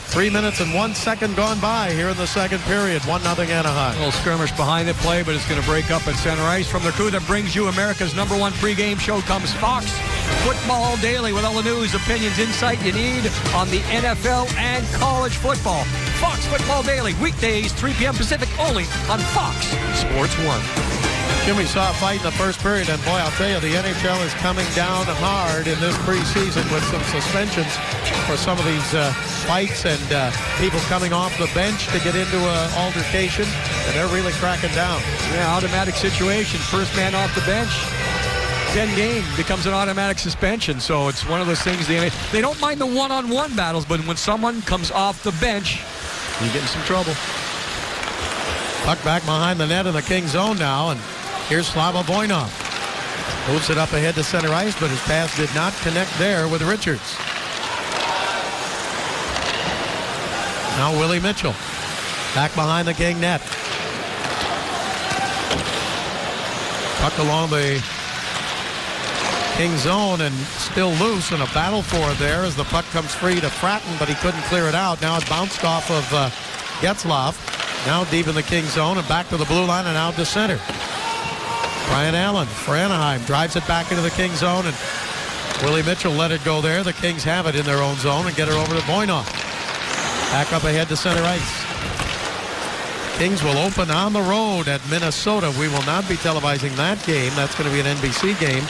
3 minutes and 1 second gone by here in the second period. 1-0 Anaheim. A little skirmish behind the play, but it's going to break up at center ice. From the crew that brings you America's #1 pregame show comes Fox Football Daily, with all the news, opinions, insight you need on the NFL and college football. Fox Football Daily, weekdays, 3 p.m. Pacific, only on Fox Sports 1. Jimmy saw a fight in the first period, and boy, I'll tell you, the NHL is coming down hard in this preseason with some suspensions for some of these fights and people coming off the bench to get into an altercation, and they're really cracking down. Yeah, automatic situation. First man off the bench, 10 game becomes an automatic suspension. So it's one of those things, they don't mind the one-on-one battles, but when someone comes off the bench, you get in some trouble. Puck back behind the net in the King zone now, and here's Slava Voinov. Moves it up ahead to center ice, but his pass did not connect there with Richards. Now Willie Mitchell. Back behind the King net. Puck along the King zone and still loose, and a battle for it there as the puck comes free to Fratton, but he couldn't clear it out. Now it bounced off of Getzlaf. Now deep in the King zone and back to the blue line and out to center. Brian Allen for Anaheim drives it back into the King zone, and Willie Mitchell let it go there. The Kings have it in their own zone and get it over to Voinov. Back up ahead to center ice. Kings will open on the road at Minnesota. We will not be televising that game. That's going to be an NBC game.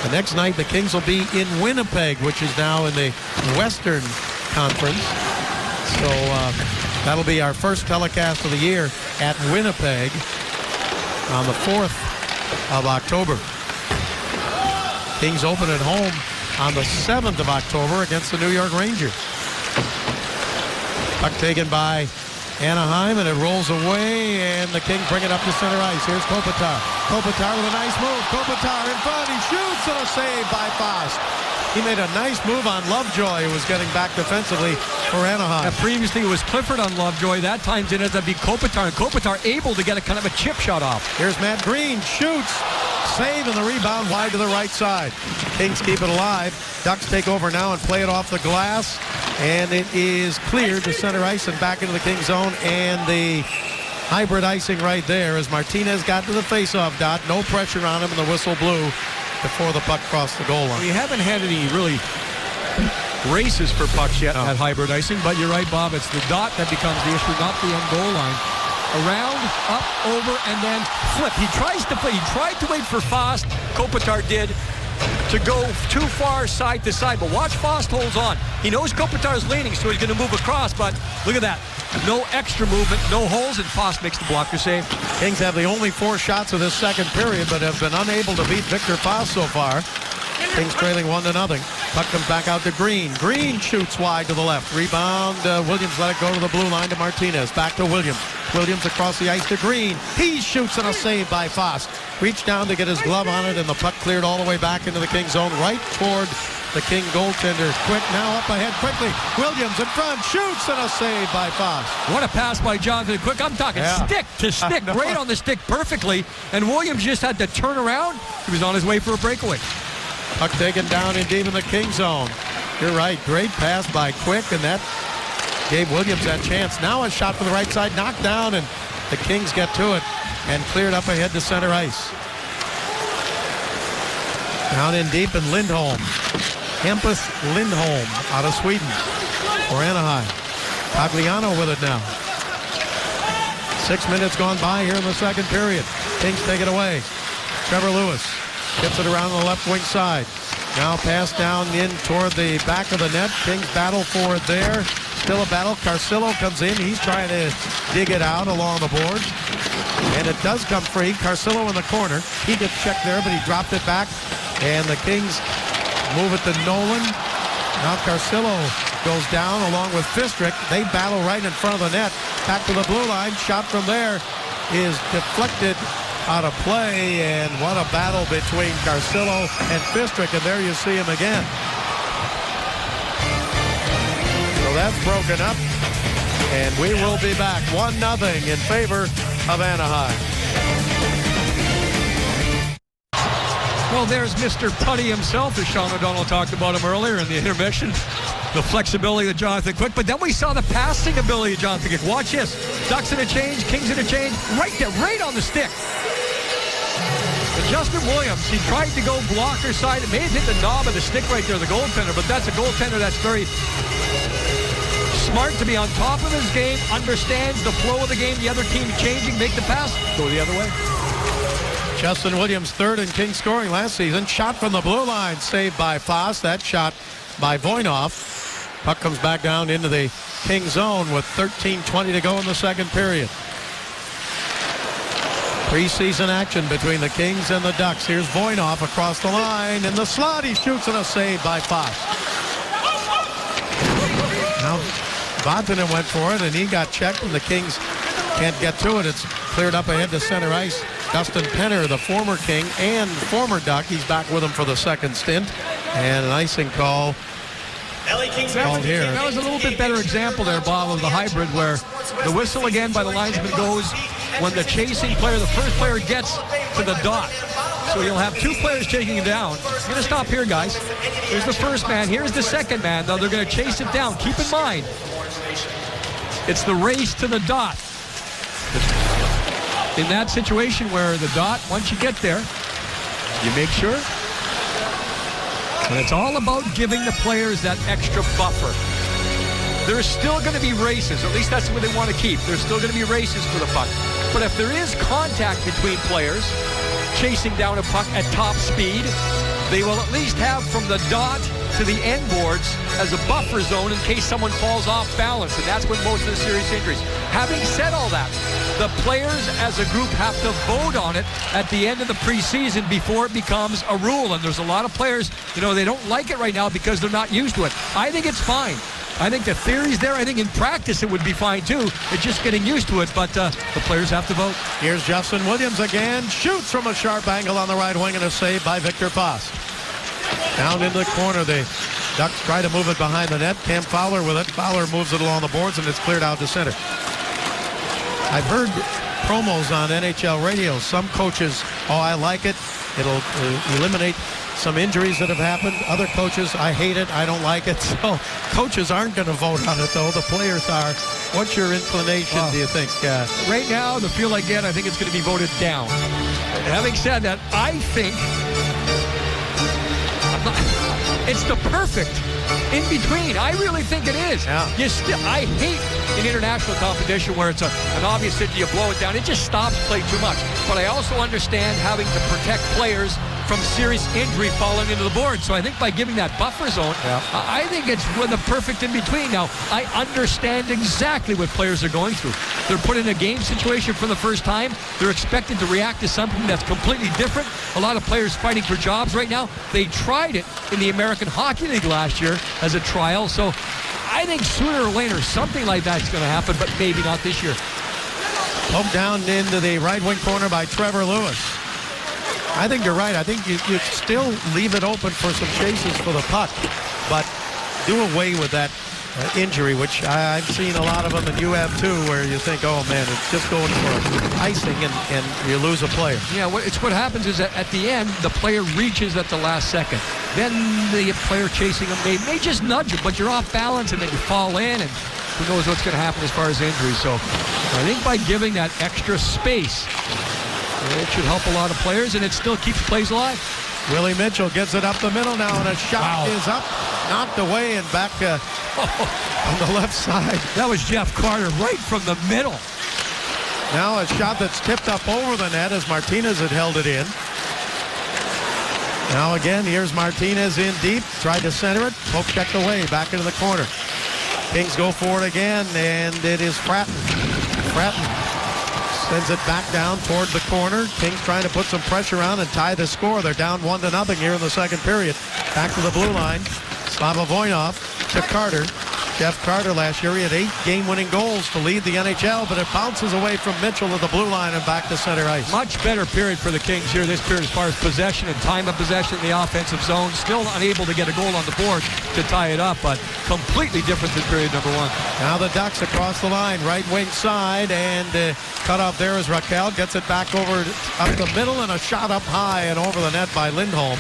The next night, the Kings will be in Winnipeg, which is now in the Western Conference. So that'll be our first telecast of the year at Winnipeg on the 4th of October. Kings open at home on the 7th of October against the New York Rangers. Puck taken by Anaheim, and it rolls away, and the Kings bring it up to center ice. Here's Kopitar. Kopitar with a nice move. Kopitar in front. He shoots, and a save by Fost. He made a nice move on Lovejoy, who was getting back defensively for Anaheim. And previously it was Clifford on Lovejoy. That time it ended up being Kopitar, and Kopitar able to get a kind of a chip shot off. Here's Matt Green. Shoots. Save, and the rebound wide to the right side. Kings keep it alive. Ducks take over now and play it off the glass. And it is cleared to center ice and back into the King zone. And the hybrid icing right there as Martinez got to the faceoff dot. No pressure on him, and the whistle blew before the puck crossed the goal line. We haven't had any really races for pucks yet at hybrid icing, but you're right, Bob. It's the dot that becomes the issue, not the end goal line. Around, up, over, and then flip. He tries to play. He tried to wait for Fost. Kopitar did, to go too far side to side. But watch, Fost holds on. He knows Kopitar's leaning, so he's going to move across. But look at that. No extra movement, no holes, and Fost makes the blocker save. Kings have the only 4 shots of this second period, but have been unable to beat Victor Fost so far. Kings trailing 1-0. Puck comes back out to Green. Green shoots wide to the left. Rebound. Williams let it go to the blue line to Martinez. Back to Williams. Williams across the ice to Green. He shoots, and a save by Fost. Reached down to get his glove on it, and the puck cleared all the way back into the King zone, right toward the King goaltender. Quick now up ahead quickly. Williams in front. Shoots, and a save by Fost. What a pass by Jonathan Quick. I'm talking stick to stick. Right on the stick perfectly. And Williams just had to turn around. He was on his way for a breakaway. Puck taken down in deep in the King zone. You're right. Great pass by Quick, and that gave Williams that chance. Now a shot to the right side, knocked down, and the Kings get to it and cleared up ahead to center ice. Down in deep, and Lindholm. Hampus Lindholm out of Sweden for Anaheim. Pagliano with it now. 6 minutes gone by here in the second period. Kings take it away. Trevor Lewis gets it around the left wing side. Now pass down in toward the back of the net. Kings battle for it there. Still a battle. Carcillo comes in. He's trying to dig it out along the boards. And it does come free. Carcillo in the corner. He gets checked there, but he dropped it back. And the Kings move it to Nolan. Now Carcillo goes down along with Fistrick. They battle right in front of the net. Back to the blue line. Shot from there is deflected out of play. And what a battle between Carcillo and Fistrick. And there you see him again. So that's broken up. And we will be back 1-0 in favor of Anaheim. Well, there's Mr. Putty himself, as Sean O'Donnell talked about him earlier in the intermission. The flexibility of Jonathan Quick, but then we saw the passing ability of Jonathan Quick. Watch this. Ducks in a change, Kings in a change, right there, right on the stick. But Justin Williams, he tried to go blocker side. It may have hit the knob of the stick right there, the goaltender, but that's a goaltender that's very smart to be on top of his game, understands the flow of the game, the other team changing, make the pass, go the other way. Justin Williams, third in Kings scoring last season. Shot from the blue line, saved by Foss. That shot by Voinov. Puck comes back down into the Kings zone with 13:20 to go in the second period. Preseason action between the Kings and the Ducks. Here's Voinov across the line. In the slot, he shoots and a save by Foss. Now, Vatanen went for it, and he got checked, and the Kings can't get to it. It's cleared up ahead to center ice. Dustin Penner, the former King and former Duck, he's back with him for the second stint. And an icing call called here. That was a little bit better example there, Bob, of the hybrid, where the whistle again by the linesman goes when the chasing player, the first player, gets to the dot. So you'll have two players taking it down. I'm going to stop here, guys. Here's the first man. Here's the second man. Now they're going to chase it down. Keep in mind, it's the race to the dot. In that situation where the dot, once you get there, you make sure. And it's all about giving the players that extra buffer. There's still going to be races, or at least that's what they want to keep. There's still going to be races for the puck. But if there is contact between players chasing down a puck at top speed, they will at least have from the dot to the end boards as a buffer zone in case someone falls off balance, and that's when most of the serious injuries. Having said all that, the players as a group have to vote on it at the end of the preseason before it becomes a rule, and there's a lot of players, they don't like it right now because they're not used to it. I think it's fine. I think the theory's there. I think in practice it would be fine too. It's just getting used to it, but the players have to vote. Here's Justin Williams again. Shoots from a sharp angle on the right wing and a save by Victor Foss. Down into the corner, the Ducks try to move it behind the net. Cam Fowler with it. Fowler moves it along the boards, and it's cleared out to center. I've heard promos on NHL radio. Some coaches, I like it. It'll eliminate some injuries that have happened. Other coaches, I hate it. I don't like it. So coaches aren't going to vote on it, though. The players are. What's your inclination, do you think? Right now, the feel I get, I think it's going to be voted down. Having said that, I think it's the perfect in between. I really think it is. Yeah. I hate in international competition where it's an obvious that you blow it down. It just stops play too much. But I also understand having to protect players from serious injury falling into the board. So I think by giving that buffer zone, I think it's the perfect in between. Now, I understand exactly what players are going through. They're put in a game situation for the first time. They're expected to react to something that's completely different. A lot of players fighting for jobs right now. They tried it in the American Hockey League last year as a trial. So I think sooner or later something like that's going to happen, but maybe not this year. Poked down into the right wing corner by Trevor Lewis. I think you're right. I think you still leave it open for some chases for the puck, but do away with that injury, which I've seen a lot of them, and you have too, where you think, oh man, it's just going for icing and you lose a player. Yeah, it's what happens is that at the end, the player reaches at the last second. Then the player chasing him may just nudge you, but you're off balance and then you fall in, and who knows what's going to happen as far as injuries. So I think by giving that extra space, it should help a lot of players, and it still keeps plays alive. Willie Mitchell gets it up the middle now, and a shot is up knocked away and back on the left side. That was Jeff Carter right from the middle. Now a shot that's tipped up over the net as Martinez had held it in. Now again, here's Martinez in deep. Tried to center it. Poke checked away. Back into the corner. Kings go for it again, and it is Fratton. Fratton sends it back down toward the corner. Kings trying to put some pressure on and tie the score. They're down 1-0 here in the second period. Back to the blue line. Slava Voinov to Carter. Jeff Carter last year, he had 8 game-winning goals to lead the NHL, but it bounces away from Mitchell to the blue line and back to center ice. Much better period for the Kings here this period as far as possession and time of possession in the offensive zone. Still unable to get a goal on the board to tie it up, but completely different than period number 1. Now the Ducks across the line, right wing side, and cut off there is Raquel. Gets it back over up the middle, and a shot up high and over the net by Lindholm.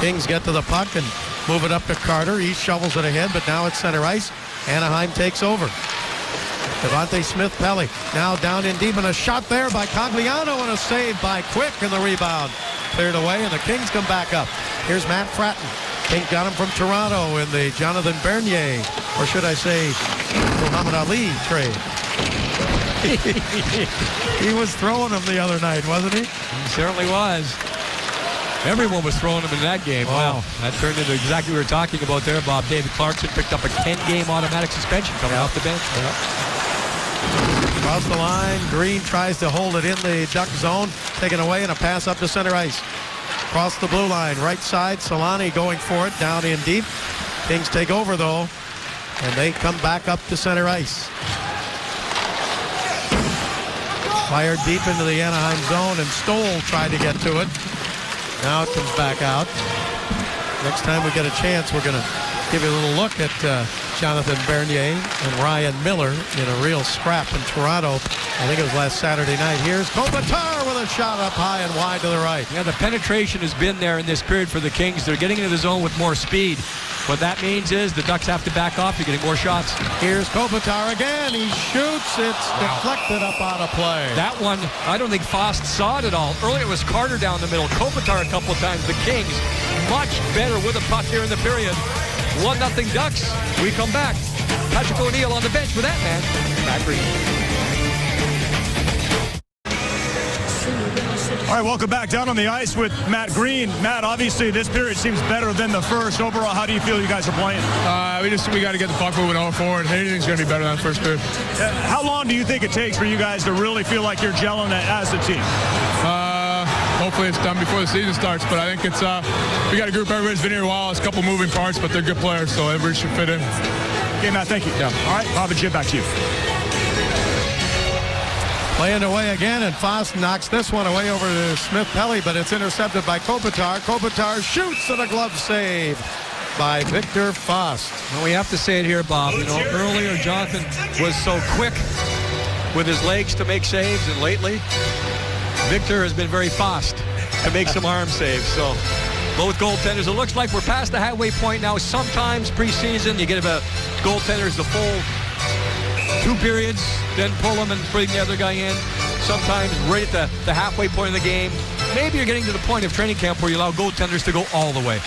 Kings get to the puck and move it up to Carter. He shovels it ahead, but now it's center ice. Anaheim takes over. Devontae Smith-Pelly now down in deep, and a shot there by Cogliano and a save by Quick, and the rebound cleared away, and the Kings come back up. Here's Matt Fratton. Kings got him from Toronto in the Jonathan Bernier, or should I say Muhammad Ali trade. He was throwing him the other night, wasn't he? He certainly was. Everyone was throwing him in that game. Wow. That turned into exactly what we were talking about there, Bob. David Clarkson picked up a 10-game automatic suspension coming off the bench. Across the line, Green tries to hold it in the Duck zone, taken away, and a pass up to center ice. Across the blue line, right side, Solani going for it, down in deep. Kings take over, though, and they come back up to center ice. Fired deep into the Anaheim zone, and Stoll tried to get to it. Now it comes back out. Next time we get a chance, we're going to give you a little look at Jonathan Bernier and Ryan Miller in a real scrap in Toronto. I think it was last Saturday night. Here's Kopitar with a shot up high and wide to the right. Yeah, the penetration has been there in this period for the Kings. They're getting into the zone with more speed. What that means is the Ducks have to back off. You're getting more shots. Here's Kopitar again. He shoots. It's deflected up out of play. That one, I don't think Fost saw it at all. Earlier it was Carter down the middle. Kopitar a couple of times. The Kings much better with a puck here in the period. 1-0 Ducks. We come back. Patrick O'Neill on the bench with that man. Matt Green. All right, welcome back down on the ice with Matt Green. Matt, obviously this period seems better than the first. Overall, how do you feel you guys are playing? We got to get the puck moving all forward. Anything's going to be better than the first period. How long do you think it takes for you guys to really feel like you're gelling as a team? Hopefully it's done before the season starts, but I think it's we got a group, everybody's been here a while. It's a couple moving parts, but they're good players, so everybody should fit in. Okay, Matt, thank you. Yeah. All right, Bob and Jim, back to you. Playing away again, and Fost knocks this one away over to Smith-Pelly, but it's intercepted by Kopitar. Kopitar shoots, and a glove save by Victor Fost. Well, we have to say it here, Bob. You know, earlier Jonathan was so quick with his legs to make saves, and lately Victor has been very fast to make some arm saves. So both goaltenders, it looks like we're past the halfway point now. Sometimes preseason you get a goaltenders the full 2 periods, then pull them and bring the other guy in. Sometimes right at the halfway point of the game. Maybe you're getting to the point of training camp where you allow goaltenders to go all the way.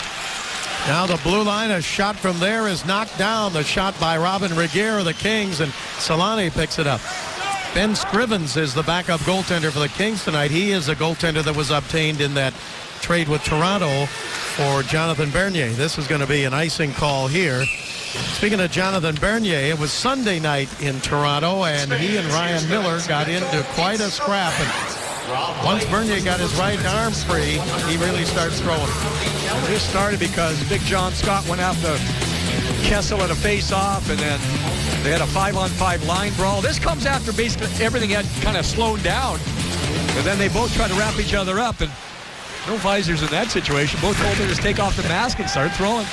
Now the blue line, a shot from there is knocked down. The shot by Robin Regehr of the Kings, and Solani picks it up. Ben Scrivens is the backup goaltender for the Kings tonight. He is a goaltender that was obtained in that trade with Toronto for Jonathan Bernier. This is going to be an icing call here. Speaking of Jonathan Bernier, it was Sunday night in Toronto, and he and Ryan Miller got into quite a scrap. And once Bernier got his right arm free, he really starts throwing. And this started because Big John Scott went after Kessel at a face-off, and then they had a 5-on-5 line brawl. This comes after basically everything had kind of slowed down. And then they both try to wrap each other up, and no visors in that situation. Both goaltenders take off the mask and start throwing.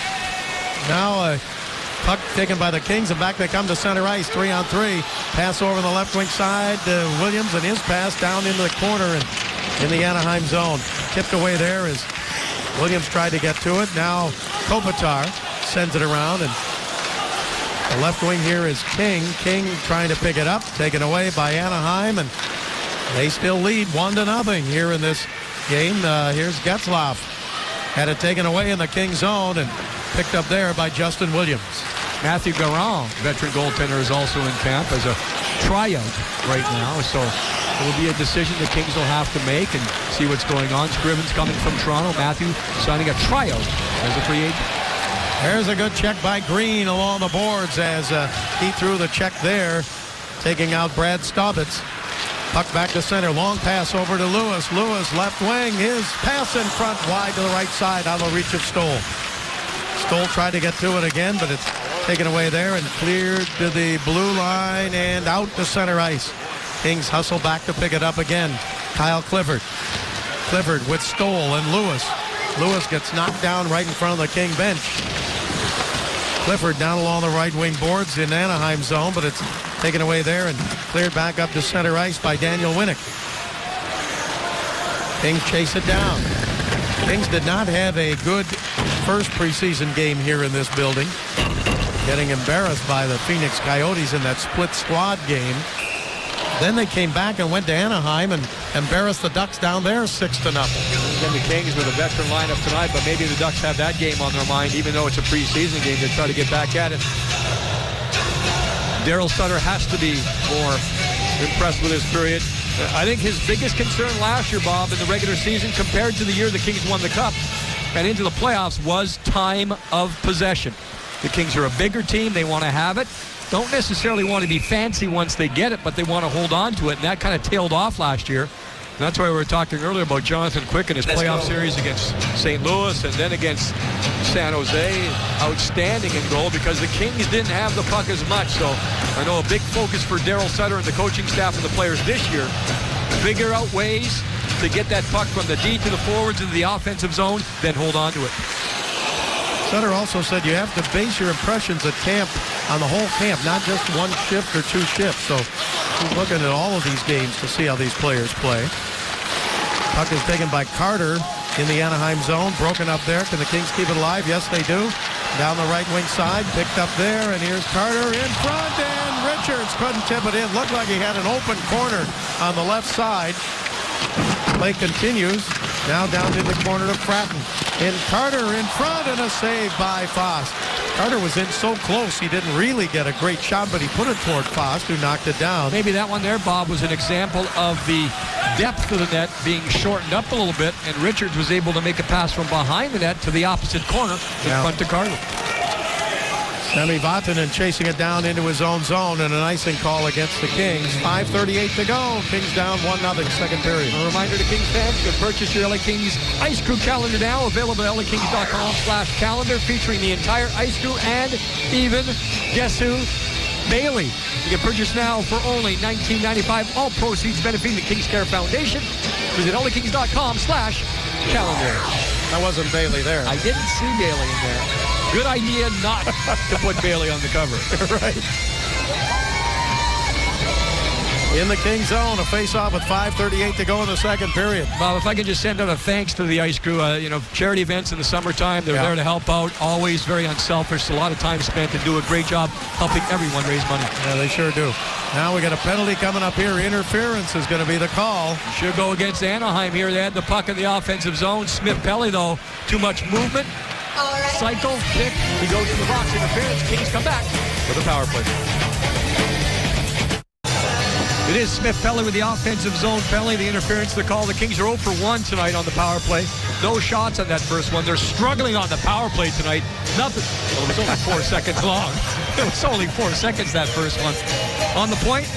Now a puck taken by the Kings, and back they come to center ice, 3-on-3. Pass over the left wing side to Williams, and his pass down into the corner and in the Anaheim zone. Tipped away there as Williams tried to get to it. Now Kopitar sends it around, and the left wing here is King. King trying to pick it up, taken away by Anaheim, and they still lead 1-0 here in this game. Here's Getzlaf. Had it taken away in the King zone and picked up there by Justin Williams. Matthew Garon, veteran goaltender, is also in camp as a tryout right now. So it will be a decision the Kings will have to make and see what's going on. Scrivens coming from Toronto. Matthew signing a tryout as a free agent. There's a good check by Green along the boards as he threw the check there, taking out Brad Staubitz. Puck back to center. Long pass over to Lewis. Lewis left wing. His pass in front wide to the right side out of the reach of Stoll. Stoll tried to get to it again, but it's taken away there and cleared to the blue line and out to center ice. Kings hustle back to pick it up again. Kyle Clifford. Clifford with Stoll and Lewis. Lewis gets knocked down right in front of the King bench. Clifford down along the right wing boards in Anaheim zone, but it's taken away there and cleared back up to center ice by Daniel Winnick. Kings chase it down. Kings did not have a good first preseason game here in this building, getting embarrassed by the Phoenix Coyotes in that split squad game. Then they came back and went to Anaheim and embarrassed the Ducks down there 6-0. Then the Kings with a veteran lineup tonight, but maybe the Ducks have that game on their mind, even though it's a preseason game. They try to get back at it. Daryl Sutter has to be more impressed with this period. I think his biggest concern last year, Bob, in the regular season compared to the year the Kings won the Cup and into the playoffs was time of possession. The Kings are a bigger team. They want to have it. Don't necessarily want to be fancy once they get it, but they want to hold on to it, and that kind of tailed off last year. And that's why we were talking earlier about Jonathan Quick and his playoff series against St. Louis and then against San Jose. Outstanding in goal because the Kings didn't have the puck as much. So I know a big focus for Daryl Sutter and the coaching staff and the players this year. Figure out ways to get that puck from the D to the forwards into the offensive zone, then hold on to it. Sutter also said you have to base your impressions at camp on the whole camp, not just one shift or two shifts. So he's looking at all of these games to see how these players play. Puck is taken by Carter in the Anaheim zone. Broken up there. Can the Kings keep it alive? Yes, they do. Down the right wing side. Picked up there. And here's Carter in front. And Richards couldn't tip it in. Looked like he had an open corner on the left side. Play continues. Now down in the corner to Fratton. And Carter in front and a save by Fost. Carter was in so close he didn't really get a great shot, but he put it toward Fost, who knocked it down. Maybe that one there, Bob, was an example of the depth of the net being shortened up a little bit, and Richards was able to make a pass from behind the net to the opposite corner in front to Carter. Sami Vatanen chasing it down into his own zone and an icing call against the Kings. 5:38 to go. Kings down 1-0 second period. A reminder to Kings fans, you can purchase your LA Kings Ice Crew calendar now, available at lakings.com/calendar, featuring the entire Ice Crew and even, guess who? Bailey. You can purchase now for only $19.95. All proceeds benefiting the Kings Care Foundation. Visit lakings.com/calendar. That wasn't Bailey there. I didn't see Bailey in there. Good idea not to put Bailey on the cover. Right. In the King zone, a face-off with 5:38 to go in the second period. Bob, if I can just send out a thanks to the Ice Crew. Charity events in the summertime, they're there to help out. Always very unselfish. A lot of time spent and do a great job helping everyone raise money. Yeah, they sure do. Now we got a penalty coming up here. Interference is going to be the call. Should go against Anaheim here. They had the puck in the offensive zone. Smith-Pelly, though, too much movement. Cycle, pick, he goes to the box. Interference. Kings come back with a power play. It is Smith-Pelly with the offensive zone penalty. The interference, the call. The Kings are 0 for 1 tonight on the power play. No shots on that first one. They're struggling on the power play tonight. Nothing. Well, it was only 4 seconds long. It was only 4 seconds, that first one. On the point,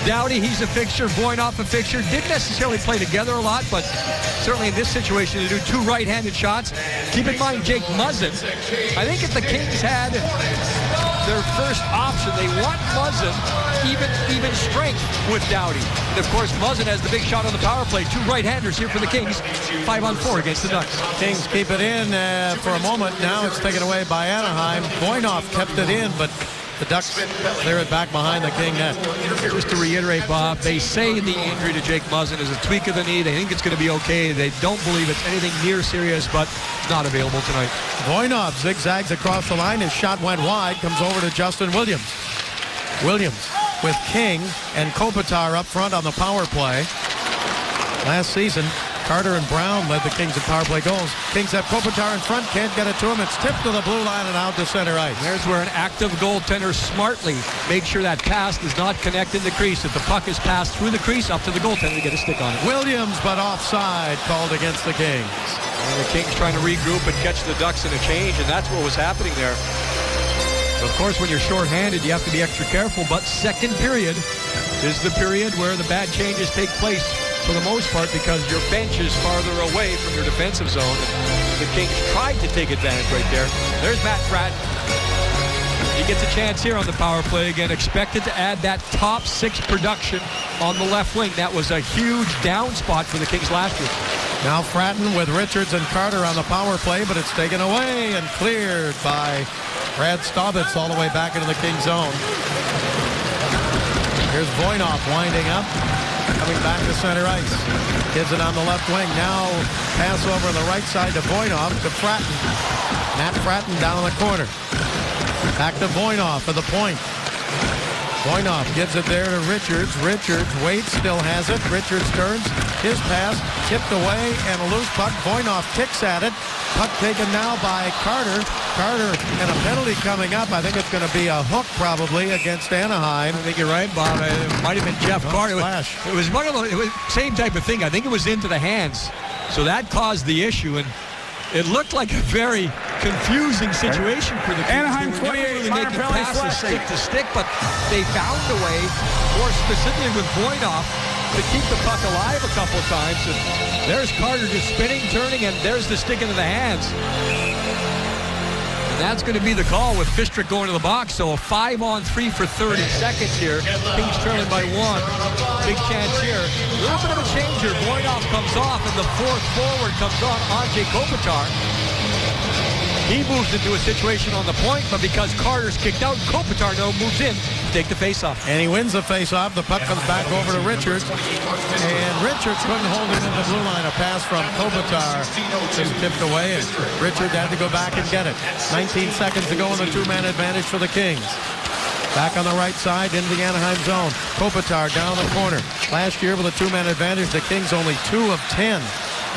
Doughty, he's a fixture. Voynov, a fixture. Didn't necessarily play together a lot, but certainly in this situation to do two right-handed shots. Keep in mind, Jake Muzzin. I think if the Kings had their first option, they want Muzzin even strength with Doughty. And of course, Muzzin has the big shot on the power play. Two right-handers here for the Kings. 5-on-4 against the Ducks. Kings keep it in for a moment. Now it's taken away by Anaheim. Voynov kept it in, but the Ducks clear it back behind the King net. Just to reiterate, Bob, they say the injury to Jake Muzzin is a tweak of the knee. They think it's going to be okay. They don't believe it's anything near serious, but not available tonight. Voynov zigzags across the line. His shot went wide. Comes over to Justin Williams. Williams with King and Kopitar up front on the power play. Last season, Carter and Brown led the Kings in power play goals. Kings have Kopitar in front, can't get it to him. It's tipped to the blue line and out to center ice. There's where an active goaltender smartly makes sure that pass does not connect in the crease. If the puck is passed through the crease, up to the goaltender to get a stick on it. Williams, but offside, called against the Kings. And the Kings trying to regroup and catch the Ducks in a change, and that's what was happening there. Of course, when you're shorthanded, you have to be extra careful, but second period is the period where the bad changes take place for the most part because your bench is farther away from your defensive zone. And the Kings tried to take advantage right there. There's Matt Fratton. He gets a chance here on the power play again. Expected to add that top 6 production on the left wing. That was a huge down spot for the Kings last year. Now Fratton with Richards and Carter on the power play, but it's taken away and cleared by Brad Staubitz all the way back into the Kings zone. Here's Voynov winding up, coming back to center ice. Gives it on the left wing. Now pass over on the right side to Voynov to Fratton. Matt Fratton down in the corner. Back to Voynov for the point. Voynov gives it there to Richards. Richards waits, still has it. Richards turns. His pass tipped away and a loose puck. Voynov kicks at it. Puck taken now by Carter. Carter and a penalty coming up. I think it's going to be a hook probably against Anaheim. I think you're right, Bob. It might have been Jeff Carter. It was one of the same type of thing. I think it was into the hands. So that caused the issue, and it looked like a very confusing situation for the Kings. Anaheim 28, really minor making penalty passes flag. stick to stick, but they found a way, more specifically with Voynov, to keep the puck alive a couple of times. And there's Carter just spinning, turning, and there's the stick into the hands. And that's going to be the call with Fistrick going to the box. So a 5-on-3 for 30 seconds here. Kings trailing by 1. Big chance here. A little bit of a change here. Voynov comes off, and the fourth forward comes on, Andrei Kopitar. He moves into a situation on the point, but because Carter's kicked out, Kopitar now moves in to take the faceoff. And he wins the faceoff. The puck comes back over to Richards. And Richards couldn't hold it in the blue line. A pass from Kopitar is tipped away, and Richards had to go back and get it. 19 seconds to go in the 2-man advantage for the Kings. Back on the right side into the Anaheim zone. Kopitar down the corner. Last year with a 2-man advantage, the Kings only 2 of 10.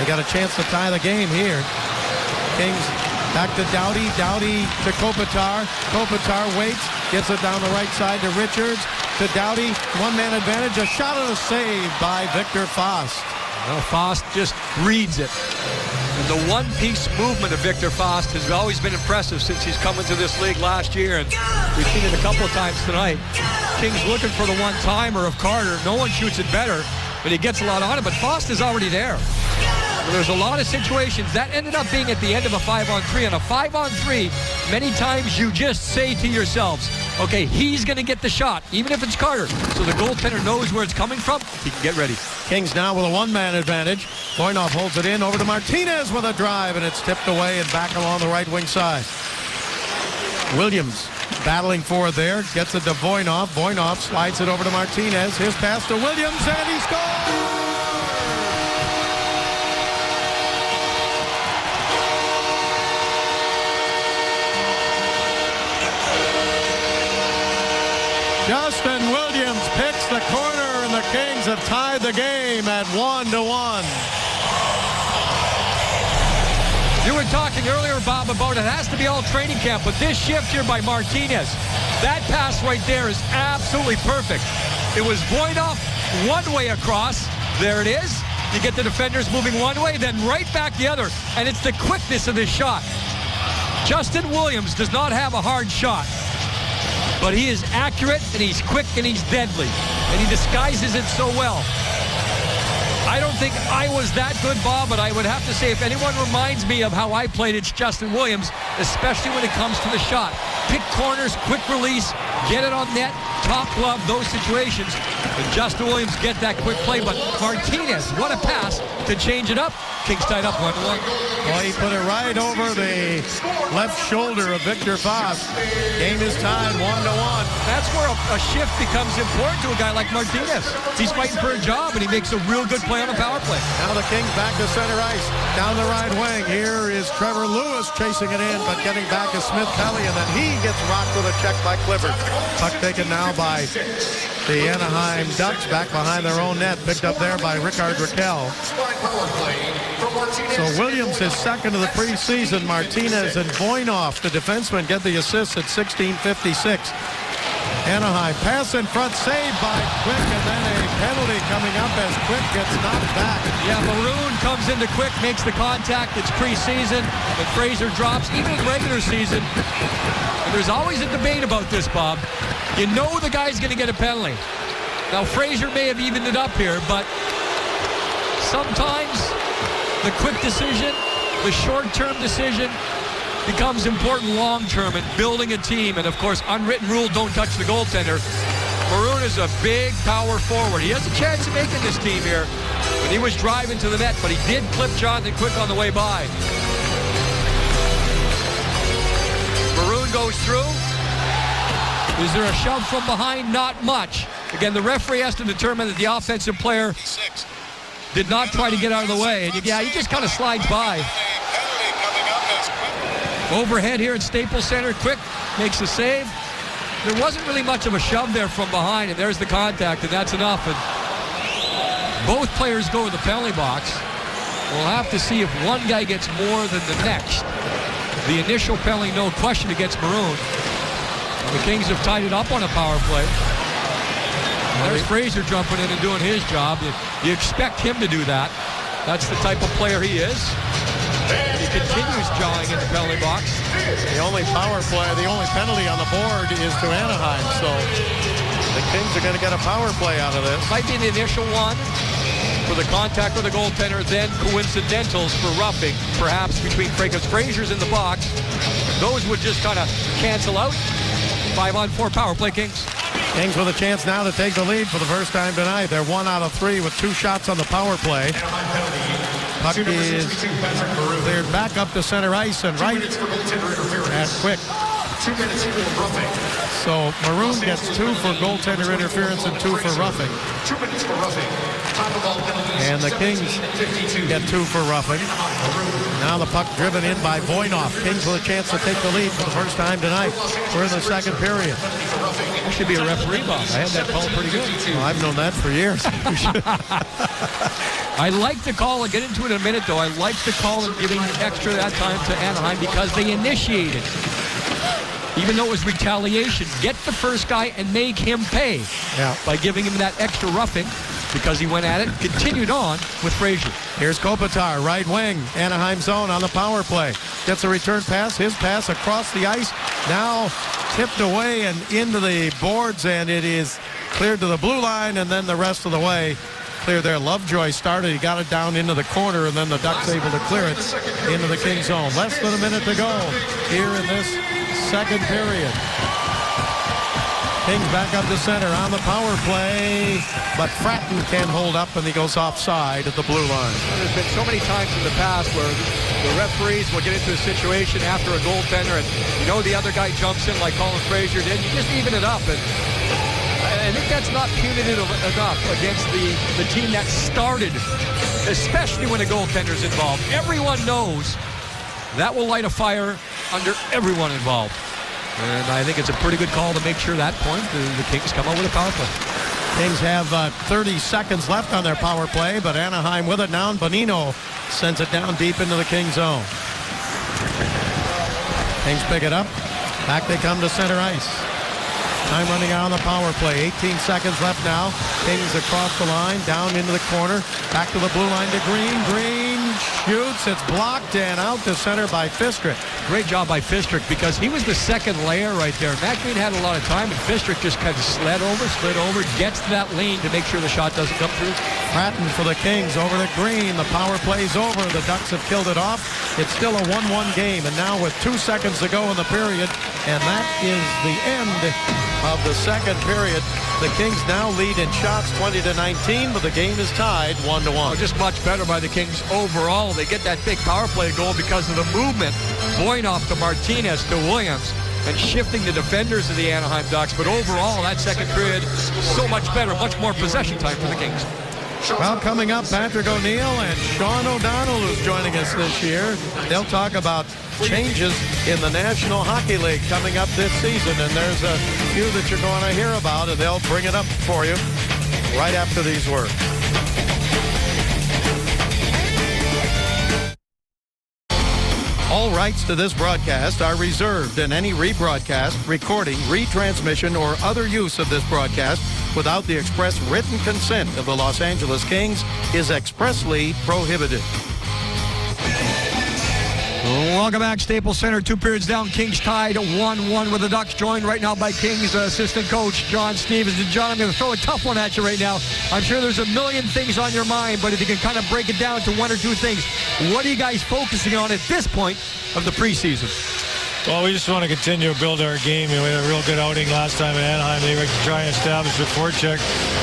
They got a chance to tie the game here. Kings back to Doughty. Doughty to Kopitar. Kopitar waits. Gets it down the right side to Richards. To Doughty. 1-man advantage. A shot and a save by Victor Fost. Well, Fost just reads it. And the one-piece movement of Victor Fost has always been impressive since he's come into this league last year. And we've seen it a couple of times tonight. Kings looking for the one-timer of Carter. No one shoots it better, but he gets a lot on it. But Fost is already there. There's a lot of situations that ended up being at the end of a 5-on-3. On a 5-on-3, many times you just say to yourselves, okay, he's going to get the shot, even if it's Carter. So the goaltender knows where it's coming from. He can get ready. Kings now with a 1-man advantage. Voynov holds it in over to Martinez with a drive, and it's tipped away and back along the right wing side. Williams battling for it there. Gets it to Voynov. Voynov slides it over to Martinez. His pass to Williams, and he scores! Justin Williams picks the corner, and the Kings have tied the game at 1-1. You were talking earlier, Bob, about it has to be all training camp, but this shift here by Martinez, that pass right there is absolutely perfect. It was Voynov one way across. There it is. You get the defenders moving one way, then right back the other, and it's the quickness of this shot. Justin Williams does not have a hard shot, but he is accurate, and he's quick, and he's deadly. And he disguises it so well. I don't think I was that good, Bob, but I would have to say if anyone reminds me of how I played, it's Justin Williams, especially when it comes to the shot. Pick corners, quick release, get it on net, top glove, those situations. And Justin Williams get that quick play, but Martinez, what a pass to change it up. Kings tied up 1-1. Well, he put it right over the left shoulder of Victor Fost. Game is tied 1-1. That's where a shift becomes important to a guy like Martinez. He's fighting for a job, and he makes a real good play on a power play. Now the Kings back to center ice. Down the right wing. Here is Trevor Lewis chasing it in, but getting back is Smith Kelly, and then he gets rocked with a check by Clifford. Puck taken now by the Anaheim Ducks back behind their own net. Picked up there by Rickard Rakell. So Williams is second of the preseason. Martinez and Voinov, the defensemen, get the assists at 16:56. Anaheim pass in front, saved by Quick, and then a penalty coming up as Quick gets knocked back. Yeah, Maroon comes into Quick, makes the contact. It's preseason, but Fraser drops, even in regular season. And there's always a debate about this, Bob. You know the guy's going to get a penalty. Now, Fraser may have evened it up here, but sometimes the quick decision, the short-term decision, becomes important long-term in building a team. And, of course, unwritten rule, don't touch the goaltender. Maroon is a big power forward. He has a chance of making this team here when he was driving to the net, but he did clip Jonathan Quick on the way by. Maroon goes through. Is there a shove from behind? Not much. Again, the referee has to determine that the offensive player did not try to get out of the way. And yeah, he just kind of slides by. Overhead here at Staples Center. Quick makes a save. There wasn't really much of a shove there from behind, and there's the contact, and that's enough. And both players go to the penalty box. We'll have to see if one guy gets more than the next. The initial penalty, no question, against Maroon. The Kings have tied it up on a power play. There's Fraser jumping in and doing his job. You expect him to do that. That's the type of player he is. He continues jawing in the penalty box. The only power play, the only penalty on the board is to Anaheim. So the Kings are going to get a power play out of this. Might be the initial one for the contact with the goaltender, then coincidentals for roughing, perhaps between because Fraser's in the box. Those would just kind of cancel out. 5-on-4 power play, Kings. Kings with a chance now to take the lead for the first time tonight. They're 1 out of 3 with 2 shots on the power play. Puck is cleared back up to center ice and right at Quick. 2 minutes for roughing. So Maroon gets 2 for goaltender interference and 2 for roughing. 2 minutes for roughing. Time of all penalties. And the Kings get 2 for roughing. Now the puck driven in by Voinov. Kings with a chance to take the lead for the first time tonight. We're in the second period. I should be a referee, Bob. I had that call pretty good. Well, I've known that for years. I like the call. I'll get into it in a minute, though. I like the call of giving extra that time to Anaheim because they initiated. Even though it was retaliation, get the first guy and make him pay by giving him that extra roughing because he went at it, continued on with Fraser. Here's Kopitar, right wing, Anaheim zone on the power play. Gets a return pass, his pass across the ice. Now tipped away and into the boards, and it is cleared to the blue line, and then the rest of the way clear there. Lovejoy started, he got it down into the corner, and then the Ducks able to clear it into the Kings zone. Less than a minute to go here in this second period. Kings back up to center on the power play, but Fratton can't hold up, and he goes offside at the blue line. There's been so many times in the past where the referees will get into a situation after a goaltender, and you know the other guy jumps in like Colin Fraser did. You just even it up, and I think that's not punitive enough against the team that started, especially when a goaltender's involved. Everyone knows that will light a fire under everyone involved. And I think it's a pretty good call to make sure that point the Kings come out with a power play. Kings have 30 seconds left on their power play, but Anaheim with it now. Bonino sends it down deep into the Kings zone. Kings pick it up. Back they come to center ice. Time running out on the power play. 18 seconds left now. Kings across the line, down into the corner. Back to the blue line to Green. Green shoots. It's blocked and out to center by Fistrick. Great job by Fistrick because he was the second layer right there. Matt Green had a lot of time, and Fistrick just kind of slid over, gets to that lane to make sure the shot doesn't come through. Fratton for the Kings over to Green. The power play's over. The Ducks have killed it off. It's still a 1-1 game, and now with 2 seconds to go in the period, and that is the end of the second period. The Kings now lead in shots 20-19, but the game is tied 1-1. Oh, just much better by the Kings overall. They get that big power play goal because of the movement. Voinov to Martinez to Williams and shifting the defenders of the Anaheim Ducks. But overall, that second period, so much better, much more possession time for the Kings. Well, coming up, Patrick O'Neill and Sean O'Donnell, who's joining us this year. They'll talk about changes in the National Hockey League coming up this season, and there's a few that you're going to hear about, and they'll bring it up for you right after these words. All rights to this broadcast are reserved, and any rebroadcast, recording, retransmission, or other use of this broadcast without the express written consent of the Los Angeles Kings is expressly prohibited. Welcome back, Staples Center. 2 periods down. Kings tied 1-1 with the Ducks, joined right now by Kings assistant coach John Stevens. And John, I'm going to throw a tough one at you right now. I'm sure there's a million things on your mind, but if you can kind of break it down to 1 or 2 things, what are you guys focusing on at this point of the preseason? Well, we just want to continue to build our game. We had a real good outing last time in Anaheim. They were trying to establish a forecheck.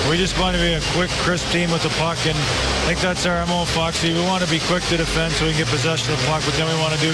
We just want to be a quick, crisp team with the puck, and I think that's our MO, Foxy. We want to be quick to defend so we can get possession of the puck, but then we want to do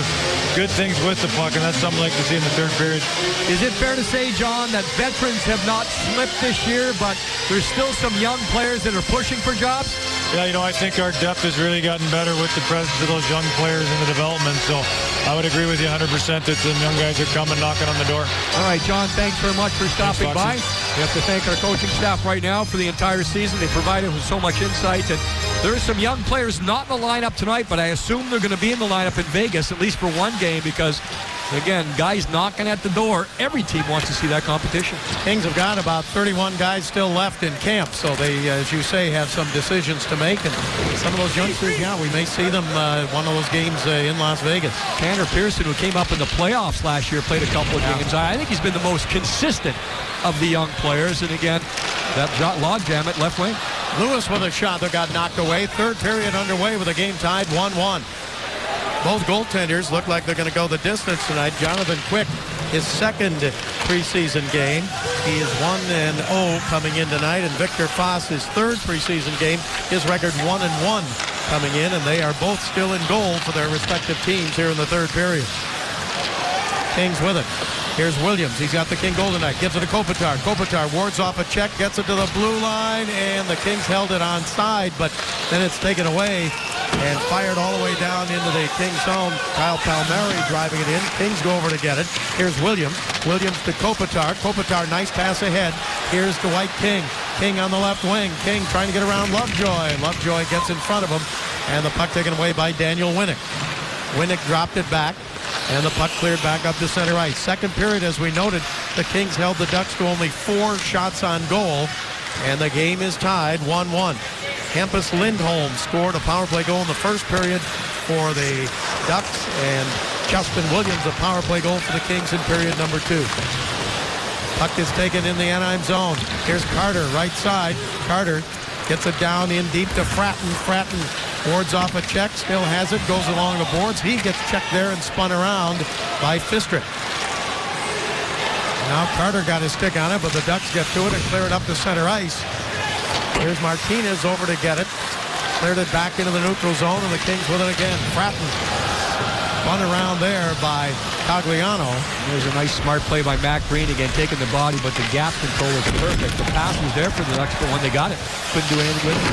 good things with the puck, and that's something I'd like to see in the third period. Is it fair to say, John, that veterans have not slipped this year, but there's still some young players that are pushing for jobs? Yeah, I think our depth has really gotten better with the presence of those young players in the development, so I would agree with you 100% that some young guys are coming, knocking on the door. All right, John, thanks very much for stopping by. We have to thank our coaching staff right now for the entire season. They provided with so much insight, and there are some young players not in the lineup tonight, but I assume they're going to be in the lineup in Vegas, at least for one game, because, again, guys knocking at the door. Every team wants to see that competition. Kings have got about 31 guys still left in camp, so they, as you say, have some decisions to make. And some of those youngsters, yeah, we may see them one of those games in Las Vegas. Tanner Pearson, who came up in the playoffs last year, played a couple of games. I think he's been the most consistent of the young players. And again, that logjam at left wing. Lewis with a shot that got knocked away. Third period underway with the game tied 1-1. Both goaltenders look like they're going to go the distance tonight. Jonathan Quick, his second preseason game. He is 1-0 coming in tonight. And Victor Foss, his third preseason game, his record 1-1 coming in. And they are both still in goal for their respective teams here in the third period. Kings with it. Here's Williams. He's got the King goal tonight. Gives it to Kopitar. Kopitar wards off a check, gets it to the blue line, and the Kings held it onside, but then it's taken away and fired all the way down into the Kings zone. Kyle Palmieri driving it in. Kings go over to get it. Here's Williams. Williams to Kopitar. Kopitar, nice pass ahead. Here's Dwight King. King on the left wing. King trying to get around Lovejoy. Lovejoy gets in front of him, and the puck taken away by Daniel Winnick. Winnick dropped it back, and the puck cleared back up to center ice. Second period, as we noted, the Kings held the Ducks to only 4 shots on goal, and the game is tied 1-1. Hampus Lindholm scored a power play goal in the first period for the Ducks, and Justin Williams a power play goal for the Kings in period number 2. Puck is taken in the Anaheim zone. Here's Carter, right side. Carter gets it down in deep to Fratton. Fratton wards off a check, still has it, goes along the boards. He gets checked there and spun around by Fistrick. Now Carter got his stick on it, but the Ducks get to it and clear it up to center ice. Here's Martinez over to get it. Cleared it back into the neutral zone, and the Kings with it again. Fratton spun around there by Cogliano. There's a nice smart play by Matt Green, again taking the body, but the gap control was perfect. The pass was there for the Ducks, but when they got it, couldn't do anything with it.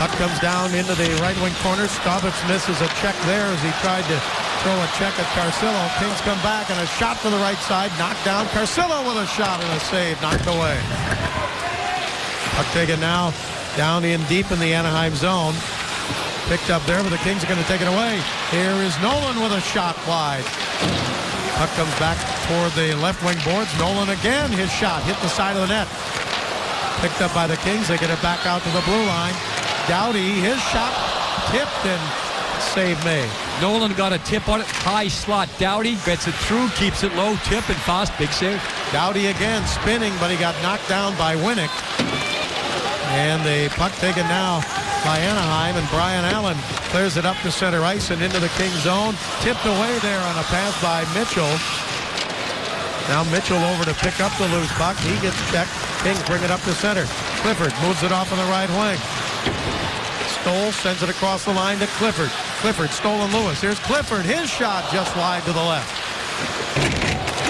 Puck comes down into the right wing corner. Staubitz misses a check there as he tried to throw a check at Carcillo. Kings come back, and a shot to the right side, knocked down. Carcillo with a shot and a save, knocked away. Puck taken now down in deep in the Anaheim zone. Picked up there, but the Kings are going to take it away. Here is Nolan with a shot wide. Puck comes back toward the left wing boards. Nolan again, his shot hit the side of the net. Picked up by the Kings. They get it back out to the blue line. Doughty, his shot tipped and save made. Nolan got a tip on it, high slot. Doughty gets it through, keeps it low, tip, and Foss, big save. Doughty again spinning, but he got knocked down by Winnick. And the puck taken now by Anaheim, and Brian Allen clears it up to center ice and into the Kings zone. Tipped away there on a pass by Mitchell. Now Mitchell over to pick up the loose puck. He gets checked. Kings bring it up to center. Clifford moves it off on the right wing. Stoll sends it across the line to Clifford. Clifford, Stoll and Lewis. Here's Clifford. His shot just wide to the left.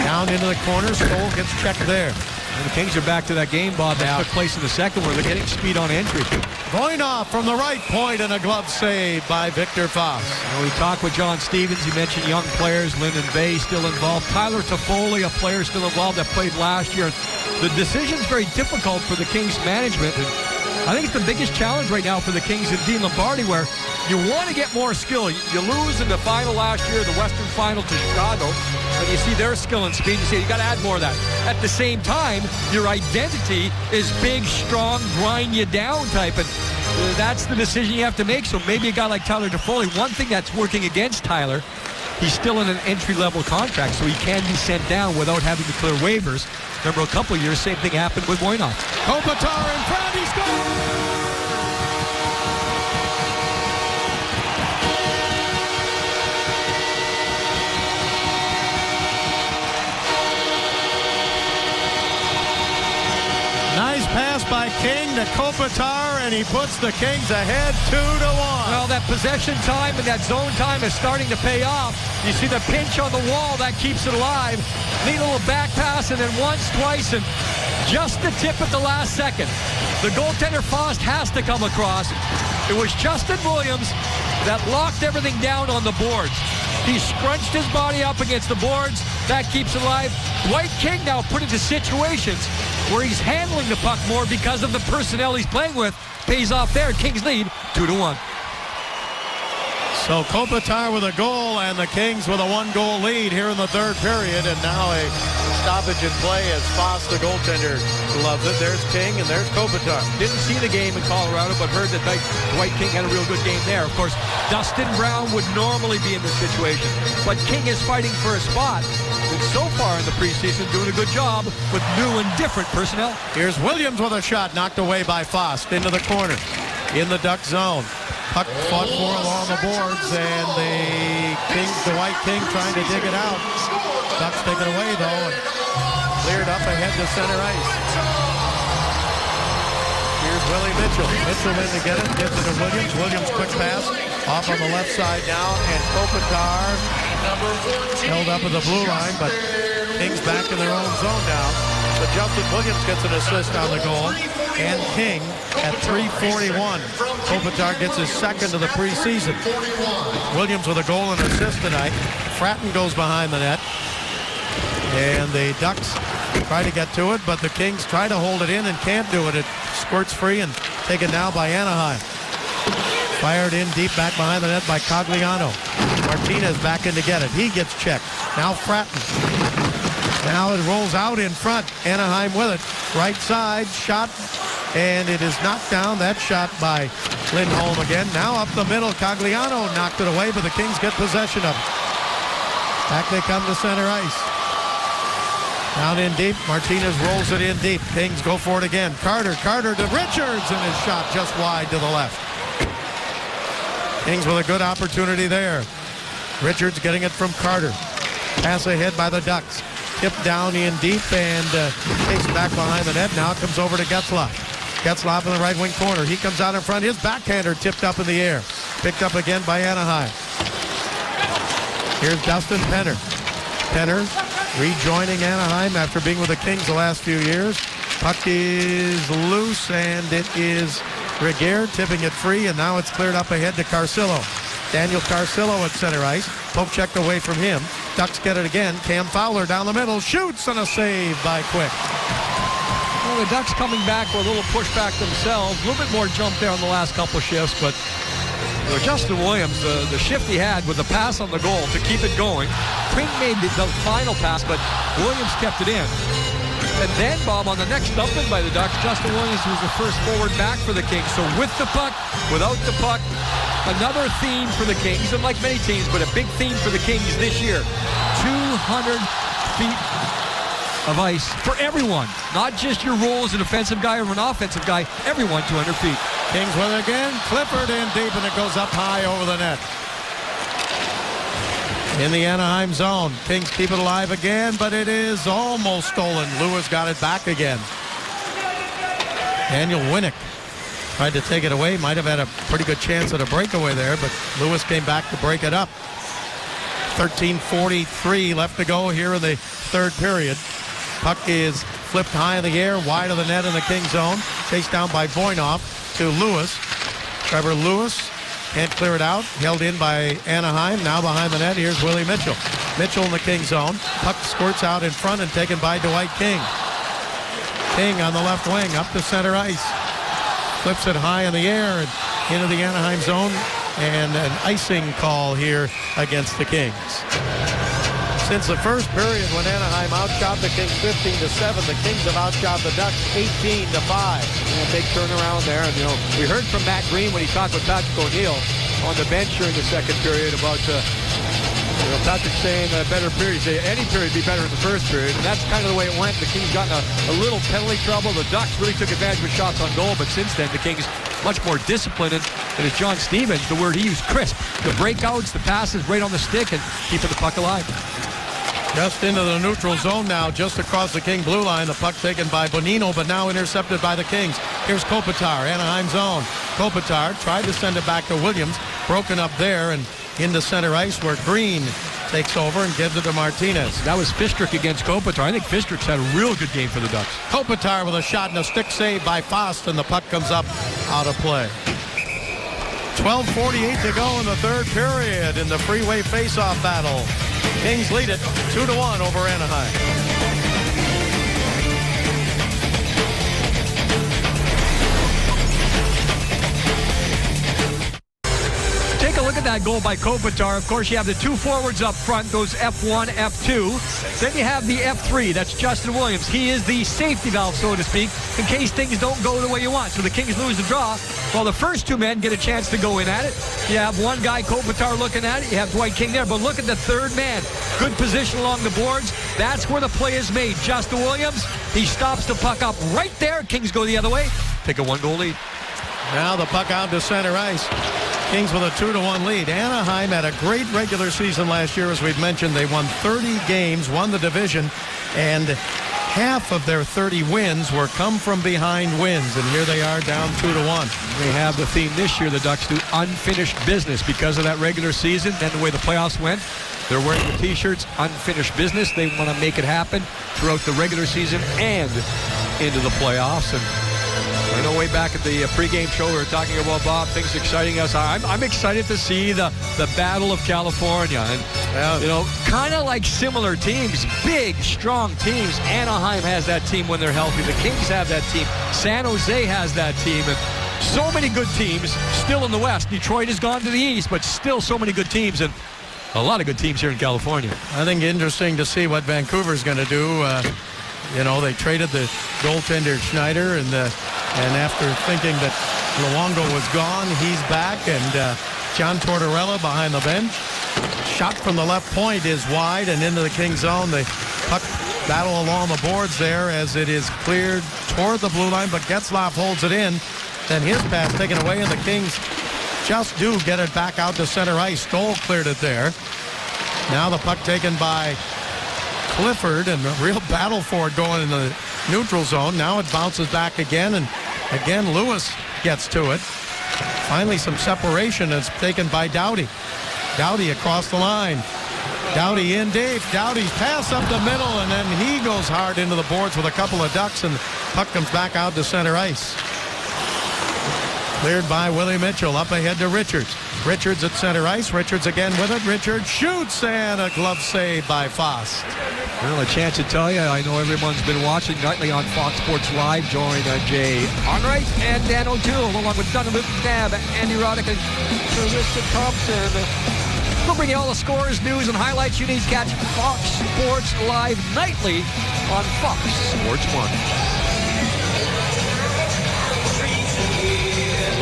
Down into the corner. Stoll gets checked there. And the Kings are back to that game, Bob, that took place in the second where they're getting speed on entry. Voinov from the right point and a glove save by Victor Foss. We talked with John Stevens. He mentioned young players, Lyndon Bay still involved. Tyler Toffoli, a player still involved that played last year. The decision's very difficult for the Kings management. And I think it's the biggest challenge right now for the Kings and Dean Lombardi, where you want to get more skill. You lose in the final last year, the Western Final to Chicago, and you see their skill and speed. You say you got to add more of that. At the same time, your identity is big, strong, grind you down type, and that's the decision you have to make. So maybe a guy like Tyler Toffoli, one thing that's working against Tyler, he's still in an entry-level contract, so he can be sent down without having to clear waivers. Remember, a couple of years, same thing happened with Voinov. Kopitar in front, he scores! Nice pass by King to Kopitar, and he puts the Kings ahead 2-1. Well, that possession time and that zone time is starting to pay off. You see the pinch on the wall, that keeps it alive. Need a little back pass, and then once, twice, and just the tip at the last second. The goaltender Fost has to come across. It was Justin Williams that locked everything down on the boards. He scrunched his body up against the boards. That keeps it alive. Dwight King now put into situations where he's handling the puck more because of the personnel he's playing with. Pays off there. Kings lead 2-1. So Kopitar with a goal, and the Kings with a 1-goal lead here in the third period, and now a stoppage in play as Foss, the goaltender, loves it. There's King, and there's Kopitar. Didn't see the game in Colorado, but heard that Dwight King had a real good game there. Of course, Dustin Brown would normally be in this situation, but King is fighting for a spot. And so far in the preseason, doing a good job with new and different personnel. Here's Williams with a shot knocked away by Foss into the corner in the Duck zone. Puck fought for along the boards, and Dwight King trying to dig it out. Ducks take it away, though, and cleared up ahead to center ice. Here's Willie Mitchell. Mitchell in to get it, gives it to Williams. Williams quick pass off on the left side now, and Kopitar held up at the blue line, but King's back in their own zone now. But Justin Williams gets an assist on the goal, and King at 3:41. Kopitar gets his second of the preseason. Williams with a goal and assist tonight. Fratton goes behind the net, and the Ducks try to get to it, but the Kings try to hold it in and can't do it. It squirts free and taken now by Anaheim. Fired in deep back behind the net by Cogliano. Martinez back in to get it. He gets checked. Now Fratton. Now it rolls out in front. Anaheim with it. Right side, shot, and it is knocked down. That shot by Lindholm again. Now up the middle, Cogliano knocked it away, but the Kings get possession of it. Back they come to center ice. Down in deep, Martinez rolls it in deep. Kings go for it again. Carter to Richards, and his shot just wide to the left. Kings with a good opportunity there. Richards getting it from Carter. Pass ahead by the Ducks. Tipped down in deep and takes back behind the net. Now it comes over to Getzlaf. Getzlaf in the right wing corner. He comes out in front. His backhander tipped up in the air. Picked up again by Anaheim. Here's Dustin Penner. Penner rejoining Anaheim after being with the Kings the last few years. Puck is loose, and it is Regehr tipping it free, and now it's cleared up ahead to Carcillo. Daniel Carcillo at center ice. Poke checked away from him. Ducks get it again. Cam Fowler down the middle. Shoots, and a save by Quick. Well, the Ducks coming back with a little pushback themselves. A little bit more jump there on the last couple of shifts, but Justin Williams, the shift he had with the pass on the goal to keep it going. King made the final pass, but Williams kept it in. And then, Bob, on the next dumping by the Ducks, Justin Williams was the first forward back for the Kings. So with the puck, without the puck, another theme for the Kings, and like many teams, but a big theme for the Kings this year. 200 feet of ice for everyone. Not just your role as a defensive guy or an offensive guy. Everyone 200 feet. Kings with it again. Clifford in deep, and it goes up high over the net. In the Anaheim zone. Kings keep it alive again, but it is almost stolen. Lewis got it back again. Daniel Winnick tried to take it away. Might have had a pretty good chance at a breakaway there, but Lewis came back to break it up. 13:43 left to go here in the third period. Puck is Flipped high in the air, wide of the net in the King zone. Chased down by Voinov to Lewis. Trevor Lewis can't clear it out. Held in by Anaheim. Now behind the net, here's Willie Mitchell. Mitchell in the King zone. Puck squirts out in front and taken by Dwight King. King on the left wing, up to center ice. Flips it high in the air and into the Anaheim zone. And an icing call here against the Kings. Since the first period when Anaheim outshot the Kings 15-7, the Kings have outshot the Ducks 18-5. A big turnaround there. And, we heard from Matt Green when he talked with Patrick O'Neill on the bench during the second period about Patrick saying a better period. Say any period would be better in the first period. And that's kind of the way it went. The Kings got in a little penalty trouble. The Ducks really took advantage of shots on goal. But since then, the Kings much more disciplined. And as John Stevens, the word he used, crisp. The breakouts, the passes right on the stick and keeping the puck alive. Just into the neutral zone now, just across the King blue line. The puck taken by Bonino, but now intercepted by the Kings. Here's Kopitar, Anaheim zone. Kopitar tried to send it back to Williams. Broken up there and into center ice where Green takes over and gives it to Martinez. That was Fistrick against Kopitar. I think Fistrick's had a real good game for the Ducks. Kopitar with a shot and a stick save by Fost, and the puck comes up out of play. 12:48 to go in the third period in the freeway faceoff battle. Kings lead it 2-1 over Anaheim. Take a look at that goal by Kopitar. Of course, you have the two forwards up front, those F1, F2. Then you have the F3. That's Justin Williams. He is the safety valve, so to speak, in case things don't go the way you want. So the Kings lose the draw. Well, the first two men get a chance to go in at it. You have one guy, Kopitar, looking at it. You have Dwight King there. But look at the third man. Good position along the boards. That's where the play is made. Justin Williams, he stops the puck up right there. Kings go the other way. Take a one-goal lead. Now the puck out to center ice. Kings with a 2-1 lead. Anaheim had a great regular season last year, as we've mentioned. They won 30 games, won the division, and half of their 30 wins were come from behind wins, and here they are down 2-1. They have the theme this year, the Ducks do unfinished business because of that regular season and the way the playoffs went. They're wearing the T-shirts, unfinished business. They want to make it happen throughout the regular season and into the playoffs. And I know way back at the pregame show we were talking about, Bob, things exciting us. I'm excited to see the Battle of California. And, kind of like similar teams, big, strong teams. Anaheim has that team when they're healthy. The Kings have that team. San Jose has that team. And so many good teams still in the West. Detroit has gone to the East, but still so many good teams. And a lot of good teams here in California. I think interesting to see what Vancouver's going to do. They traded the goaltender Schneider, and after thinking that Luongo was gone, he's back, and John Tortorella behind the bench. Shot from the left point is wide and into the King zone. The puck battle along the boards there as it is cleared toward the blue line, but Getzlaf holds it in. Then his pass taken away, and the Kings just do get it back out to center ice. Stoll cleared it there. Now the puck taken by Clifford, and a real battle for it going in the neutral zone. Now it bounces back again, and again Lewis gets to it. Finally some separation is taken by Doughty. Doughty across the line. Doughty in deep. Doughty's pass up the middle, and then he goes hard into the boards with a couple of ducks, and the puck comes back out to center ice. Cleared by Willie Mitchell. Up ahead to Richards. Richards at center ice. Richards again with it. Richards shoots, and a glove save by Fost. Well, a chance to tell you, I know everyone's been watching nightly on Fox Sports Live. Join Jay Onright and Dan O'Toole, along with Donovan Nab, Andy Roddick, and Richard Thompson. We'll bring you all the scores, news, and highlights you need to catch Fox Sports Live nightly on Fox Sports 1.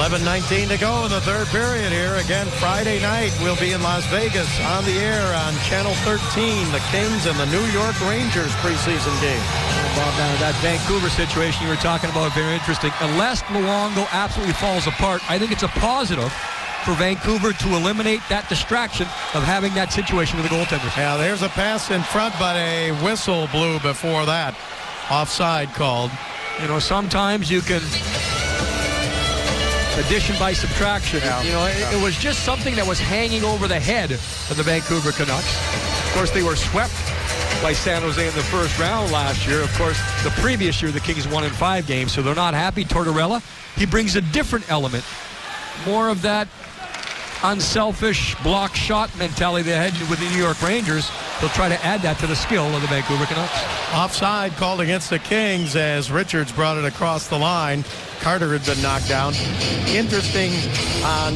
11:19 to go in the third period here. Again, Friday night, we'll be in Las Vegas on the air on Channel 13, the Kings and the New York Rangers preseason game. Bob, now that Vancouver situation you were talking about, very interesting. Unless Luongo absolutely falls apart, I think it's a positive for Vancouver to eliminate that distraction of having that situation with the goaltenders. Yeah, there's a pass in front, but a whistle blew before that. Offside called. Sometimes you can addition by subtraction. Yeah. It was just something that was hanging over the head of the Vancouver Canucks. Of course, they were swept by San Jose in the first round last year. Of course, the previous year, the Kings won in 5 games, so they're not happy. Tortorella, he brings a different element. More of that unselfish block shot mentality they had with the New York Rangers. They'll try to add that to the skill of the Vancouver Canucks. Offside called against the Kings as Richards brought it across the line. Carter had been knocked down. Interesting, on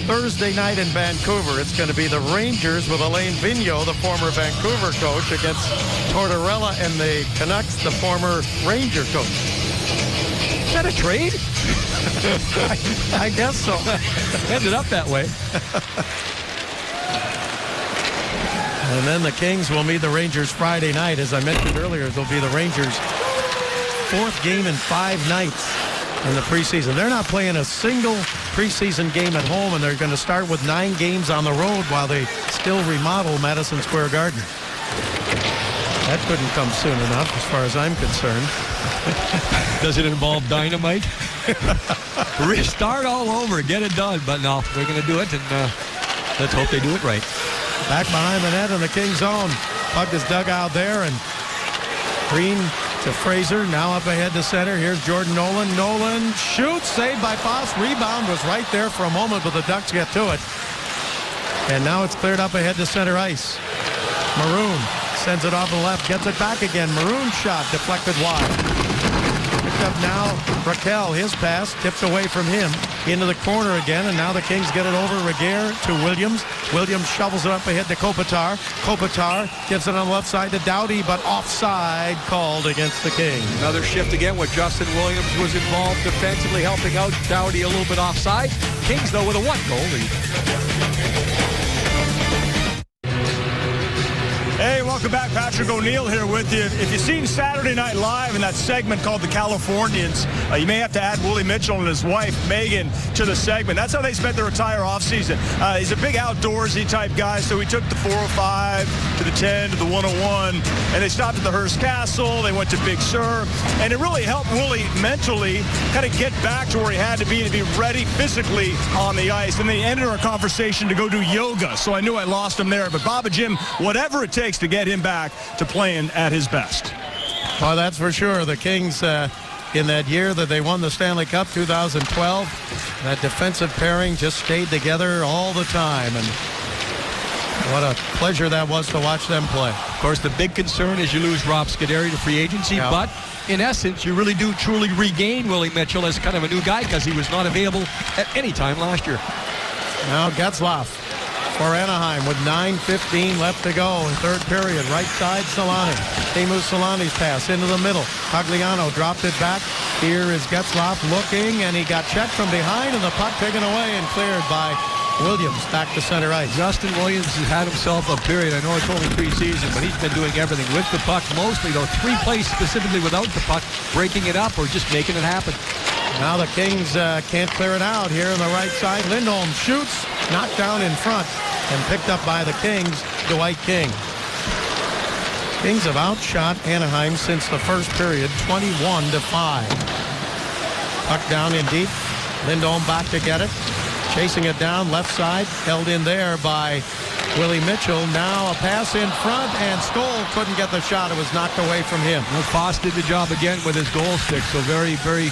Thursday night in Vancouver, it's going to be the Rangers with Alain Vigneault, the former Vancouver coach, against Tortorella and the Canucks, the former Ranger coach. Is that a trade? I guess so. Ended up that way. And then the Kings will meet the Rangers Friday night. As I mentioned earlier, it'll be the Rangers' 4th game in 5 nights in the preseason. They're not playing a single preseason game at home, and they're going to start with 9 games on the road while they still remodel Madison Square Garden. That couldn't come soon enough as far as I'm concerned. Does it involve dynamite? Restart all over, get it done. But no, they're going to do it, and let's hope they do it right. Back behind the net in the Kings zone. Puck is dug out there, and Green to Fraser, now up ahead to center. Here's Jordan Nolan. Nolan shoots, saved by Foss. Rebound was right there for a moment, but the Ducks get to it. And now it's cleared up ahead to center ice. Maroon sends it off the left, gets it back again. Maroon shot deflected wide. Picked up now Raquel, his pass tipped away from him into the corner again, and now the Kings get it over Regehr to Williams. Williams shovels it up ahead to Kopitar. Kopitar gives it on the left side to Doughty, but offside called against the Kings. Another shift again where Justin Williams was involved defensively, helping out Doughty a little bit offside. Kings, though, with a 1-goal lead. Hey, welcome back. Patrick O'Neill here with you. If you've seen Saturday Night Live in that segment called The Californians, you may have to add Willie Mitchell and his wife, Megan, to the segment. That's how they spent their entire offseason. He's a big outdoorsy type guy, so he took the 405 to the 10 to the 101, and they stopped at the Hearst Castle. They went to Big Sur, and it really helped Willie mentally kind of get back to where he had to be ready physically on the ice. And they ended our conversation to go do yoga, so I knew I lost him there. But Baba Jim, whatever it takes to get him back to playing at his best. Well, that's for sure. The Kings, in that year that they won the Stanley Cup, 2012, that defensive pairing just stayed together all the time. And what a pleasure that was to watch them play. Of course, the big concern is you lose Rob Scuderi to free agency, Yeah. but in essence, you really do truly regain Willie Mitchell as kind of a new guy because he was not available at any time last year. Now Getzlaf for Anaheim with 9:15 left to go in third period. Right side, Solani. Teemu Solani's pass into the middle. Pagliano dropped it back. Here is Getzlaf looking, and he got checked from behind, and the puck taken away and cleared by Williams back to center ice. Justin Williams has had himself a period. I know it's only preseason, but he's been doing everything with the puck, mostly, though, 3 plays specifically without the puck, breaking it up or just making it happen. Now the Kings can't clear it out here on the right side. Lindholm shoots, knocked down in front, and picked up by the Kings, Dwight King. Kings have outshot Anaheim since the first period, 21-5. Puck down in deep. Lindholm back to get it. Chasing it down, left side, held in there by Willie Mitchell. Now a pass in front, and Stoll couldn't get the shot. It was knocked away from him. Well, Foss did the job again with his goal stick, so very, very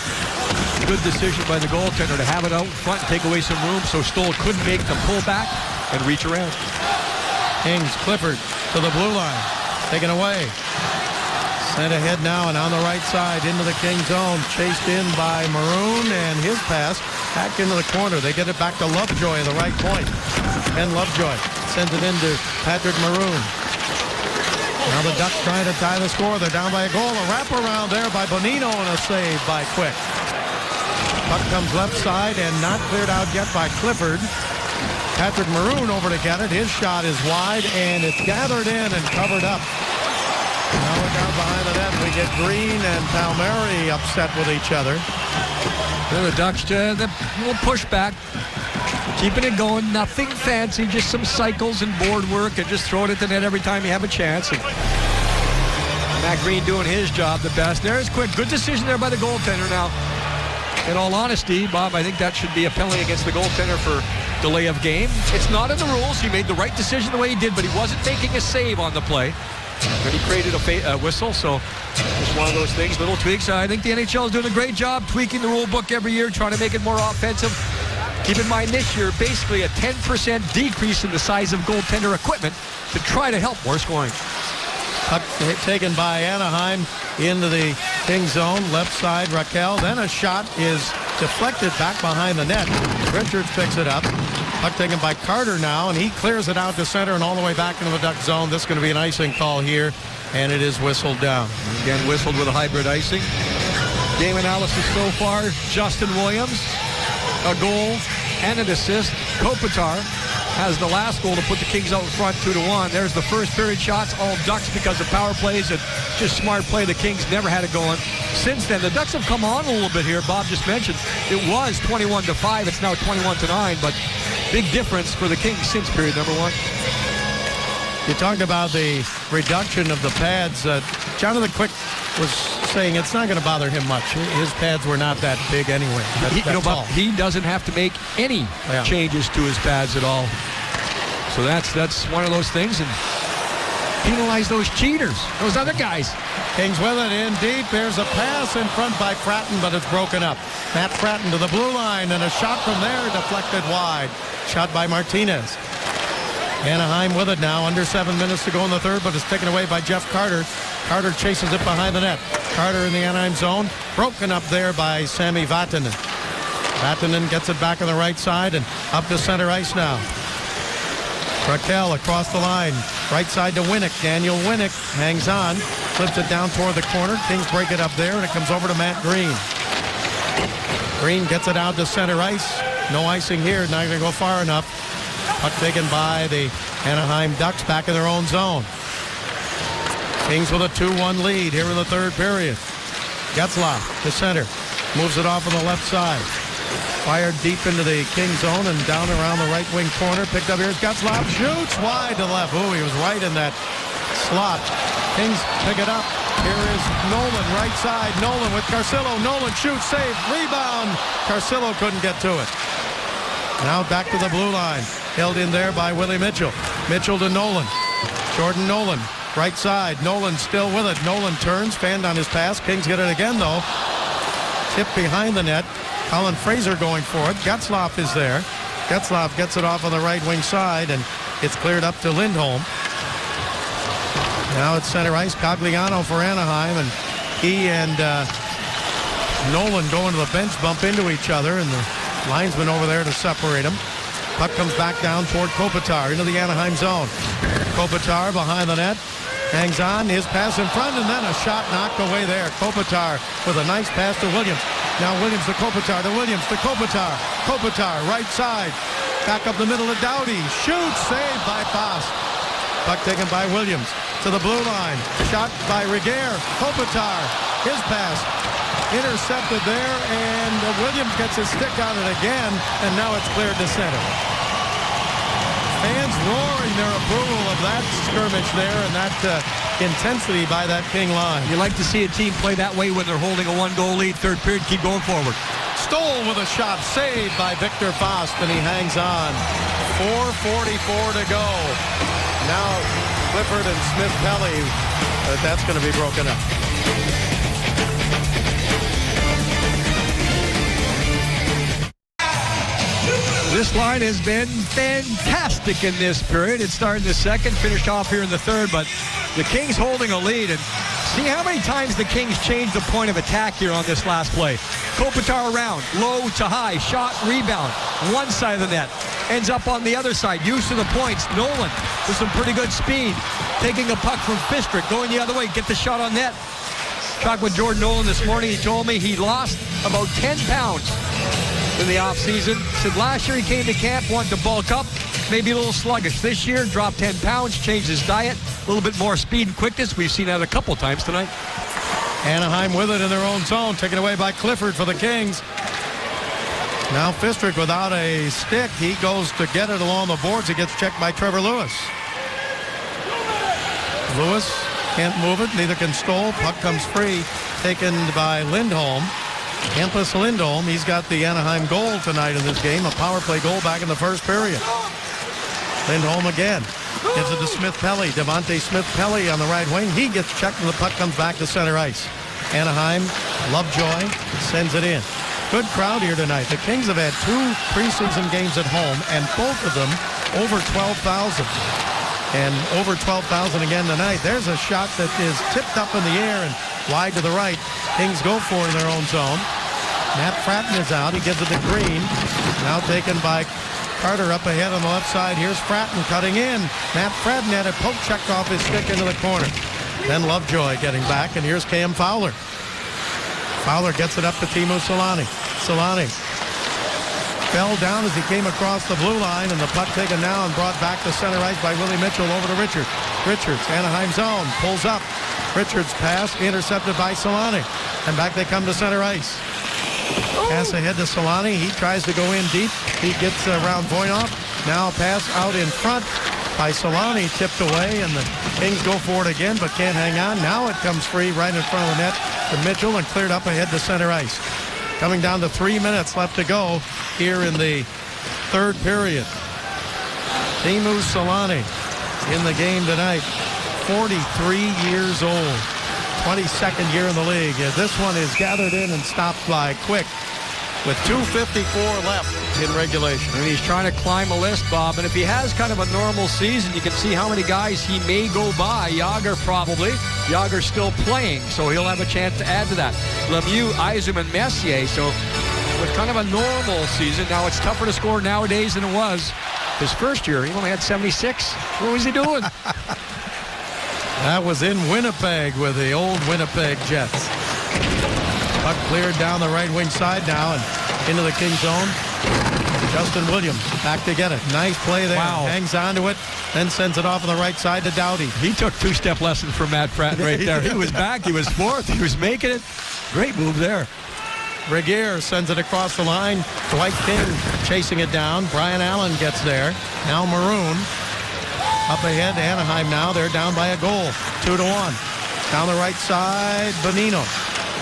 good decision by the goaltender to have it out in front and take away some room so Stoll couldn't make the pullback and reach around. Kings, Clifford to the blue line. Taken away. Sent ahead now and on the right side into the King zone. Chased in by Maroon, and his pass back into the corner. They get it back to Lovejoy at the right point. Ken Lovejoy sends it into Patrick Maroon. Now the Ducks trying to tie the score. They're down by a goal. A wraparound there by Bonino and a save by Quick. Puck comes left side and not cleared out yet by Clifford. Patrick Maroon over to get it. His shot is wide, and it's gathered in and covered up. Now we're down behind the net. We get Green and Palmieri upset with each other. Then the Ducks, the little pushback, keeping it going. Nothing fancy, just some cycles and board work, and just throw it at the net every time you have a chance. And Matt Green doing his job the best. There's Quick. Good decision there by the goaltender. Now, in all honesty, Bob, I think that should be a penalty against the goaltender for delay of game. It's not in the rules. He made the right decision the way he did, but he wasn't making a save on the play. And he created a whistle, so it's one of those things, little tweaks. I think the NHL is doing a great job tweaking the rule book every year, trying to make it more offensive. Keep in mind this year, basically a 10% decrease in the size of goaltender equipment to try to help more scoring. Puck taken by Anaheim into the King zone, left side, Raquel. Then a shot is deflected back behind the net. Richards picks it up. Puck taken by Carter now, and he clears it out to center and all the way back into the Duck zone. This is going to be an icing call here, and it is whistled down. Again, whistled with a hybrid icing. Game analysis so far, Justin Williams, a goal and an assist. Kopitar has the last goal to put the Kings out in front 2-1. There's the first period shots, all Ducks because of power plays and just smart play. The Kings never had it going. Since then, the Ducks have come on a little bit here. Bob just mentioned it was 21-5. It's now 21-9, but big difference for the Kings since period number one. You talked about the reduction of the pads. Jonathan Quick was saying it's not going to bother him much. His pads were not that big anyway. He doesn't have to make any changes to his pads at all. So that's one of those things. And penalize those cheaters, those other guys. Kings with it in deep. There's a pass in front by Fratton, but it's broken up. Matt Fratton to the blue line, and a shot from there deflected wide. Shot by Martinez. Anaheim with it now, under 7 minutes to go in the third, but it's taken away by Jeff Carter. Carter chases it behind the net. Carter in the Anaheim zone, broken up there by Sami Vatanen. Vatanen gets it back on the right side and up to center ice now. Raquel across the line, right side to Winnick. Daniel Winnick hangs on, flips it down toward the corner. Kings break it up there, and it comes over to Matt Green. Green gets it out to center ice. No icing here, not going to go far enough. Puck taken by the Anaheim Ducks back in their own zone. Kings with a 2-1 lead here in the third period. Getzlaf to center. Moves it off on the left side. Fired deep into the King zone and down around the right wing corner. Picked up, here's Getzlaf. Shoots wide to left. Ooh, he was right in that slot. Kings pick it up. Here is Nolan, right side. Nolan with Carcillo. Nolan shoots, save, rebound. Carcillo couldn't get to it. Now back to the blue line. Held in there by Willie Mitchell. Mitchell to Nolan. Jordan Nolan, right side. Nolan still with it. Nolan turns, fanned on his pass. Kings get it again, though. Tip behind the net. Colin Fraser going for it. Getzlaf is there. Getzlaf gets it off on the right wing side, and it's cleared up to Lindholm. Now it's center ice. Cogliano for Anaheim, and he and Nolan going to the bench, bump into each other, and the linesman over there to separate them. Puck comes back down toward Kopitar into the Anaheim zone. Kopitar behind the net. Hangs on. His pass in front, and then a shot knocked away there. Kopitar with a nice pass to Williams. Now Williams to Kopitar, to Williams to Kopitar. Kopitar, right side. Back up the middle of Doughty. Shoots, saved by Foss. Puck taken by Williams to the blue line. Shot by Reguer. Kopitar, his pass. Intercepted there, and Williams gets his stick on it again, and now it's cleared to center. Fans roaring their approval of that skirmish there and that intensity by that King line. You like to see a team play that way when they're holding a one-goal lead. Third period, keep going forward. Stoll with a shot, saved by Victor Faust, and he hangs on. 4:44 to go. Now Clifford and Smith-Pelly, that's going to be broken up. This line has been fantastic in this period. It started in the second, finished off here in the third, but the Kings holding a lead. And see how many times the Kings changed the point of attack here on this last play. Kopitar around, low to high, shot, rebound. One side of the net, ends up on the other side. Use of the points. Nolan with some pretty good speed. Taking a puck from Fistrick, going the other way, get the shot on net. Talked with Jordan Nolan this morning. He told me he lost about 10 pounds in the offseason. Said last year he came to camp, wanted to bulk up, maybe a little sluggish. This year, dropped 10 pounds, changed his diet, a little bit more speed and quickness. We've seen that a couple times tonight. Anaheim with it in their own zone, taken away by Clifford for the Kings. Now Fistrick without a stick. He goes to get it along the boards. He gets checked by Trevor Lewis. Lewis can't move it, neither can Stoll. Puck comes free, taken by Lindholm. Hampus Lindholm, he's got the Anaheim goal tonight in this game, a power play goal back in the first period. Lindholm again, Gives it to Smith-Pelly. Devontae Smith-Pelly on the right wing. He gets checked and the puck comes back to center ice. Anaheim, Lovejoy sends it in. Good crowd here tonight. The Kings have had 2 preseason games at home, and both of them over 12,000. And over 12,000 again tonight. There's a shot that is tipped up in the air and wide to the right. Kings go for it in their own zone. Matt Fratton is out. He gives it to Green. Now taken by Carter up ahead on the left side. Here's Fratton cutting in. Matt Fratton had a poke checked off his stick into the corner. Then Lovejoy getting back, and here's Cam Fowler. Fowler gets it up to Teemu Selanne. Selanne fell down as he came across the blue line, and the puck taken now and brought back to center ice by Willie Mitchell over to Richards. Richards, Anaheim zone, pulls up. Richards pass intercepted by Selanne, and back they come to center ice. Pass ahead to Selanne. He tries to go in deep. He gets around Voynov. Now pass out in front by Selanne, tipped away, and the Kings go for it again, but can't hang on. Now it comes free right in front of the net to Mitchell and cleared up ahead to center ice. Coming down to 3 minutes left to go here in the third period. Teemu Selanne in the game tonight, 43 years old, 22nd year in the league. This one is gathered in and stopped by Quick with 2:54 left in regulation. And he's trying to climb a list, Bob. And if he has kind of a normal season, you can see how many guys he may go by. Yager probably. Yager's still playing, so he'll have a chance to add to that. Lemieux, Yzerman, Messier. So with kind of a normal season, now it's tougher to score nowadays than it was his first year. He only had 76. What was he doing? That was in Winnipeg with the old Winnipeg Jets. Puck cleared down the right wing side now and into the King zone. Justin Williams back to get it. Nice play there. Wow. Hangs onto it, then sends it off on the right side to Doughty. He took two-step lesson from Matt Fratton right there. He was back. He was fourth. He was making it. Great move there. Regier sends it across the line. Dwight King chasing it down. Brian Allen gets there. Now Maroon. Up ahead to Anaheim now. They're down by a goal. 2-1. Down the right side, Bonino.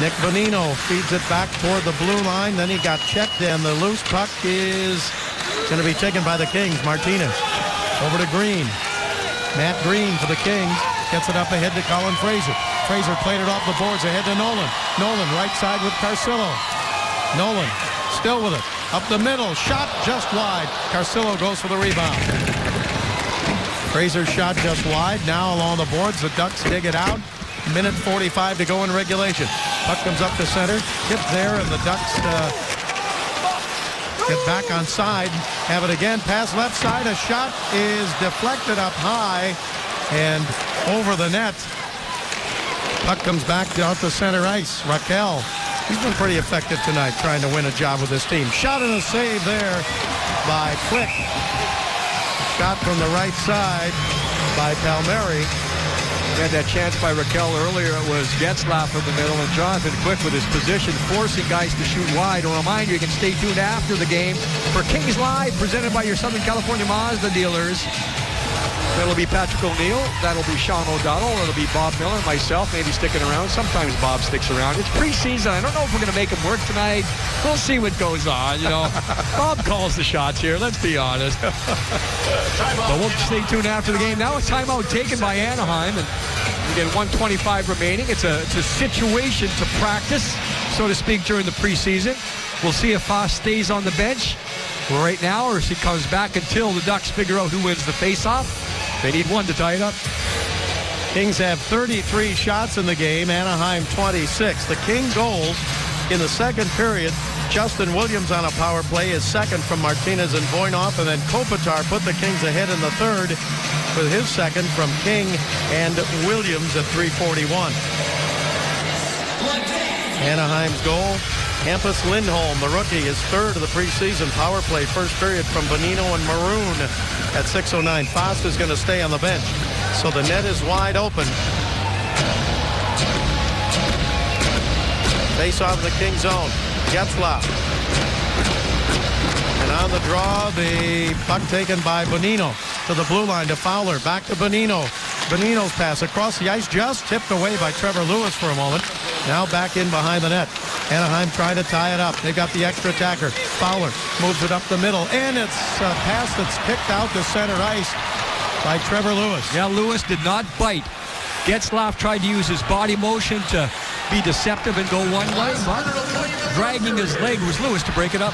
Nick Bonino feeds it back toward the blue line. Then he got checked, and the loose puck is going to be taken by the Kings. Martinez over to Green. Matt Green for the Kings. Gets it up ahead to Colin Fraser. Fraser played it off the boards ahead to Nolan. Nolan right side with Carcillo. Nolan still with it. Up the middle. Shot just wide. Carcillo goes for the rebound. Fraser's shot just wide. Now along the boards, the Ducks dig it out. Minute 45 to go in regulation. Puck comes up to center. Tipped there, and the Ducks get back on side. Have it again. Pass left side. A shot is deflected up high and over the net. Puck comes back out to center ice. Raquel, he's been pretty effective tonight trying to win a job with this team. Shot and a save there by Quick. Shot from the right side by Palmieri. Had that chance by Raquel earlier. It was Getzlaf in the middle, and Jonathan Quick with his position, forcing guys to shoot wide. I'll remind you, you can stay tuned after the game for Kings Live, presented by your Southern California Mazda dealers. That'll be Patrick O'Neill. That'll be Sean O'Donnell. That'll be Bob Miller, myself, maybe sticking around. Sometimes Bob sticks around. It's preseason. I don't know if we're going to make him work tonight. We'll see what goes on. You know, Bob calls the shots here. Let's be honest. But we'll stay tuned after the game. Now a timeout taken by Anaheim, and again 1:25 remaining. It's a situation to practice, so to speak, during the preseason. We'll see if Foss stays on the bench right now or if he comes back until the Ducks figure out who wins the faceoff. They need one to tie it up. Kings have 33 shots in the game. Anaheim 26. The King goals in the second period. Justin Williams on a power play is second from Martinez and Voynov, and then Kopitar put the Kings ahead in the third with his second from King and Williams at 3:41. Anaheim's goal, Hampus Lindholm, the rookie, is third of the preseason power play. First period from Bonino and Maroon at 6:09. Foss is going to stay on the bench, so the net is wide open. Face off the King zone. Getzlaf. And on the draw, the puck taken by Bonino to the blue line to Fowler. Back to Bonino. Bonino's pass across the ice, just tipped away by Trevor Lewis for a moment. Now back in behind the net. Anaheim trying to tie it up. They've got the extra attacker. Fowler moves it up the middle, and it's a pass that's kicked out to center ice. by Trevor Lewis. Yeah, Lewis did not bite. Getzlaf tried to use his body motion to be deceptive and go one way, but dragging his leg was Lewis to break it up.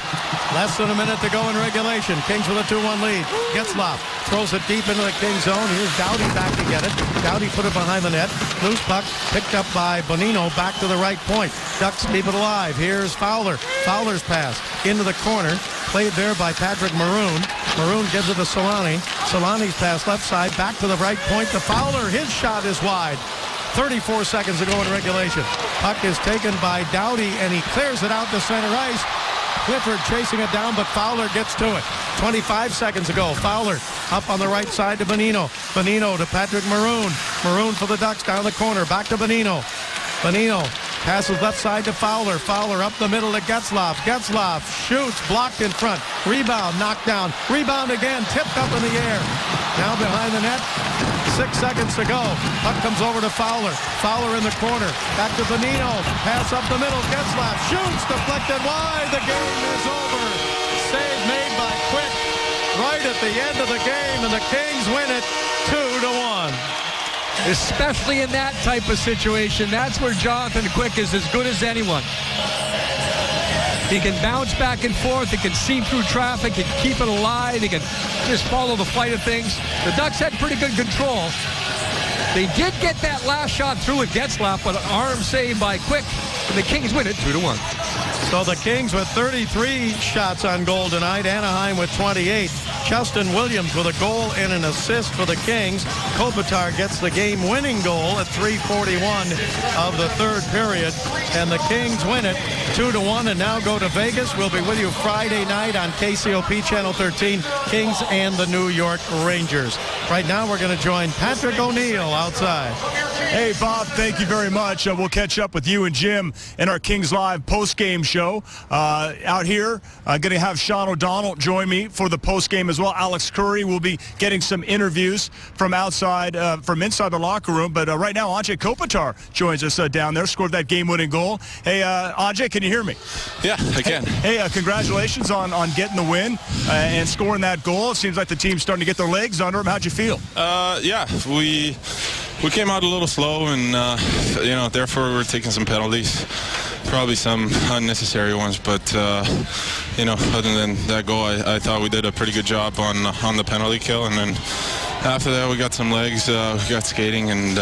Less than a minute to go in regulation. Kings with a 2-1 lead. Getzlaf throws it deep into the Kings zone. Here's Doughty back to get it. Doughty put it behind the net. Loose puck picked up by Bonino back to the right point. Ducks keep it alive. Here's Fowler. Fowler's pass into the corner. Played there by Patrick Maroon. Maroon gives it to Solani. Solani's pass left side back to the right point to Fowler. His shot is wide. 34 seconds to go in regulation. Puck is taken by Doughty, and he clears it out to center ice. Clifford chasing it down, but Fowler gets to it. 25 seconds to go. Fowler up on the right side to Bonino. Bonino to Patrick Maroon. Maroon for the Ducks down the corner. Back to Bonino. Bonino passes left side to Fowler. Fowler up the middle to Getzlaf. Getzlaf shoots, blocked in front. Rebound, knocked down. Rebound again, tipped up in the air. Now behind the net. 6 seconds to go. Puck comes over to Fowler. Fowler in the corner. Back to Bonino. Pass up the middle. Getzlaf shoots, deflected wide. The game is over. Save made by Quick right at the end of the game, and the Kings win it 2-1. Especially in that type of situation, that's where Jonathan Quick is as good as anyone. He can bounce back and forth. He can see through traffic. He can keep it alive. He can just follow the flight of things. The Ducks had pretty good control. They did get that last shot through with Getzlaf, but an arm saved by Quick, and the Kings win it 2-1. So the Kings with 33 shots on goal tonight. Anaheim with 28. Justin Williams with a goal and an assist for the Kings. Kopitar gets the game-winning goal at 3:41 of the third period. And the Kings win it 2-1 and now go to Vegas. We'll be with you Friday night on KCOP Channel 13. Kings and the New York Rangers. Right now we're going to join Patrick O'Neill outside. Hey, Bob, thank you very much. We'll catch up with you and Jim in our Kings Live post-game show. Out here, going to have Sean O'Donnell join me for the post-game as well. Alex Curry will be getting some interviews from outside, from inside the locker room. But right now, Anze Kopitar joins us down there, scored that game-winning goal. Hey, Anze, can you hear me? Yeah, I can. Hey, congratulations on getting the win and scoring that goal. It seems like the team's starting to get their legs under them. How'd you feel? Yeah, we came out a little slow, and therefore we're taking some penalties, probably some unnecessary ones. But other than that goal, I thought we did a pretty good job on the penalty kill, and then after that we got some legs, we got skating, and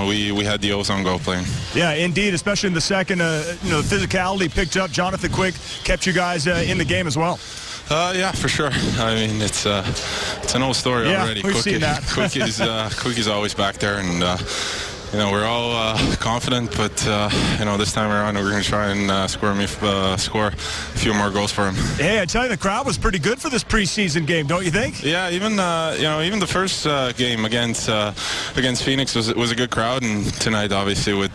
we had the Ozone goal playing. Yeah, indeed, especially in the second. The physicality picked up. Jonathan Quick kept you guys in the game as well. Yeah, for sure. I mean, it's an old story already. We've seen that. Quick is always back there, and we're all confident, but this time around we're going to try and score a few more goals for him. Hey, I tell you, the crowd was pretty good for this preseason game, don't you think? Yeah, even the first game against Phoenix was a good crowd, and tonight obviously with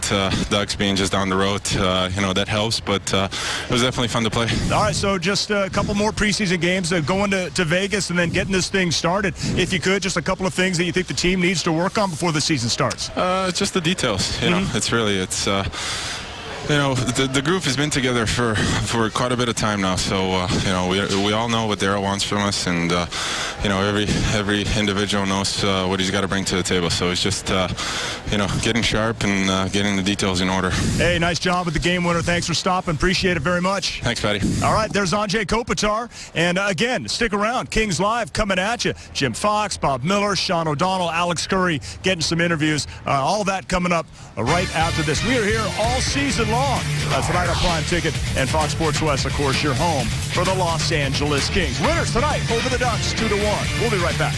Ducks being just down the road, that helps. But it was definitely fun to play. All right, so just a couple more preseason games, going to Vegas, and then getting this thing started. If you could, just a couple of things that you think the team needs to work on before the season starts. Just the details, the group has been together for quite a bit of time now, so we all know what Darryl wants from us, and every individual knows what he's got to bring to the table. So it's just getting sharp and getting the details in order. Hey, nice job with the game winner. Thanks for stopping. Appreciate it very much. Thanks, Patty. All right, there's Anze Kopitar, and again, stick around. Kings Live coming at you. Jim Fox, Bob Miller, Sean O'Donnell, Alex Curry getting some interviews. All that coming up right after this. We are here all season long. Tonight on Prime Ticket and Fox Sports West, of course, your home for the Los Angeles Kings. Winners tonight over the Ducks 2-1. We'll be right back.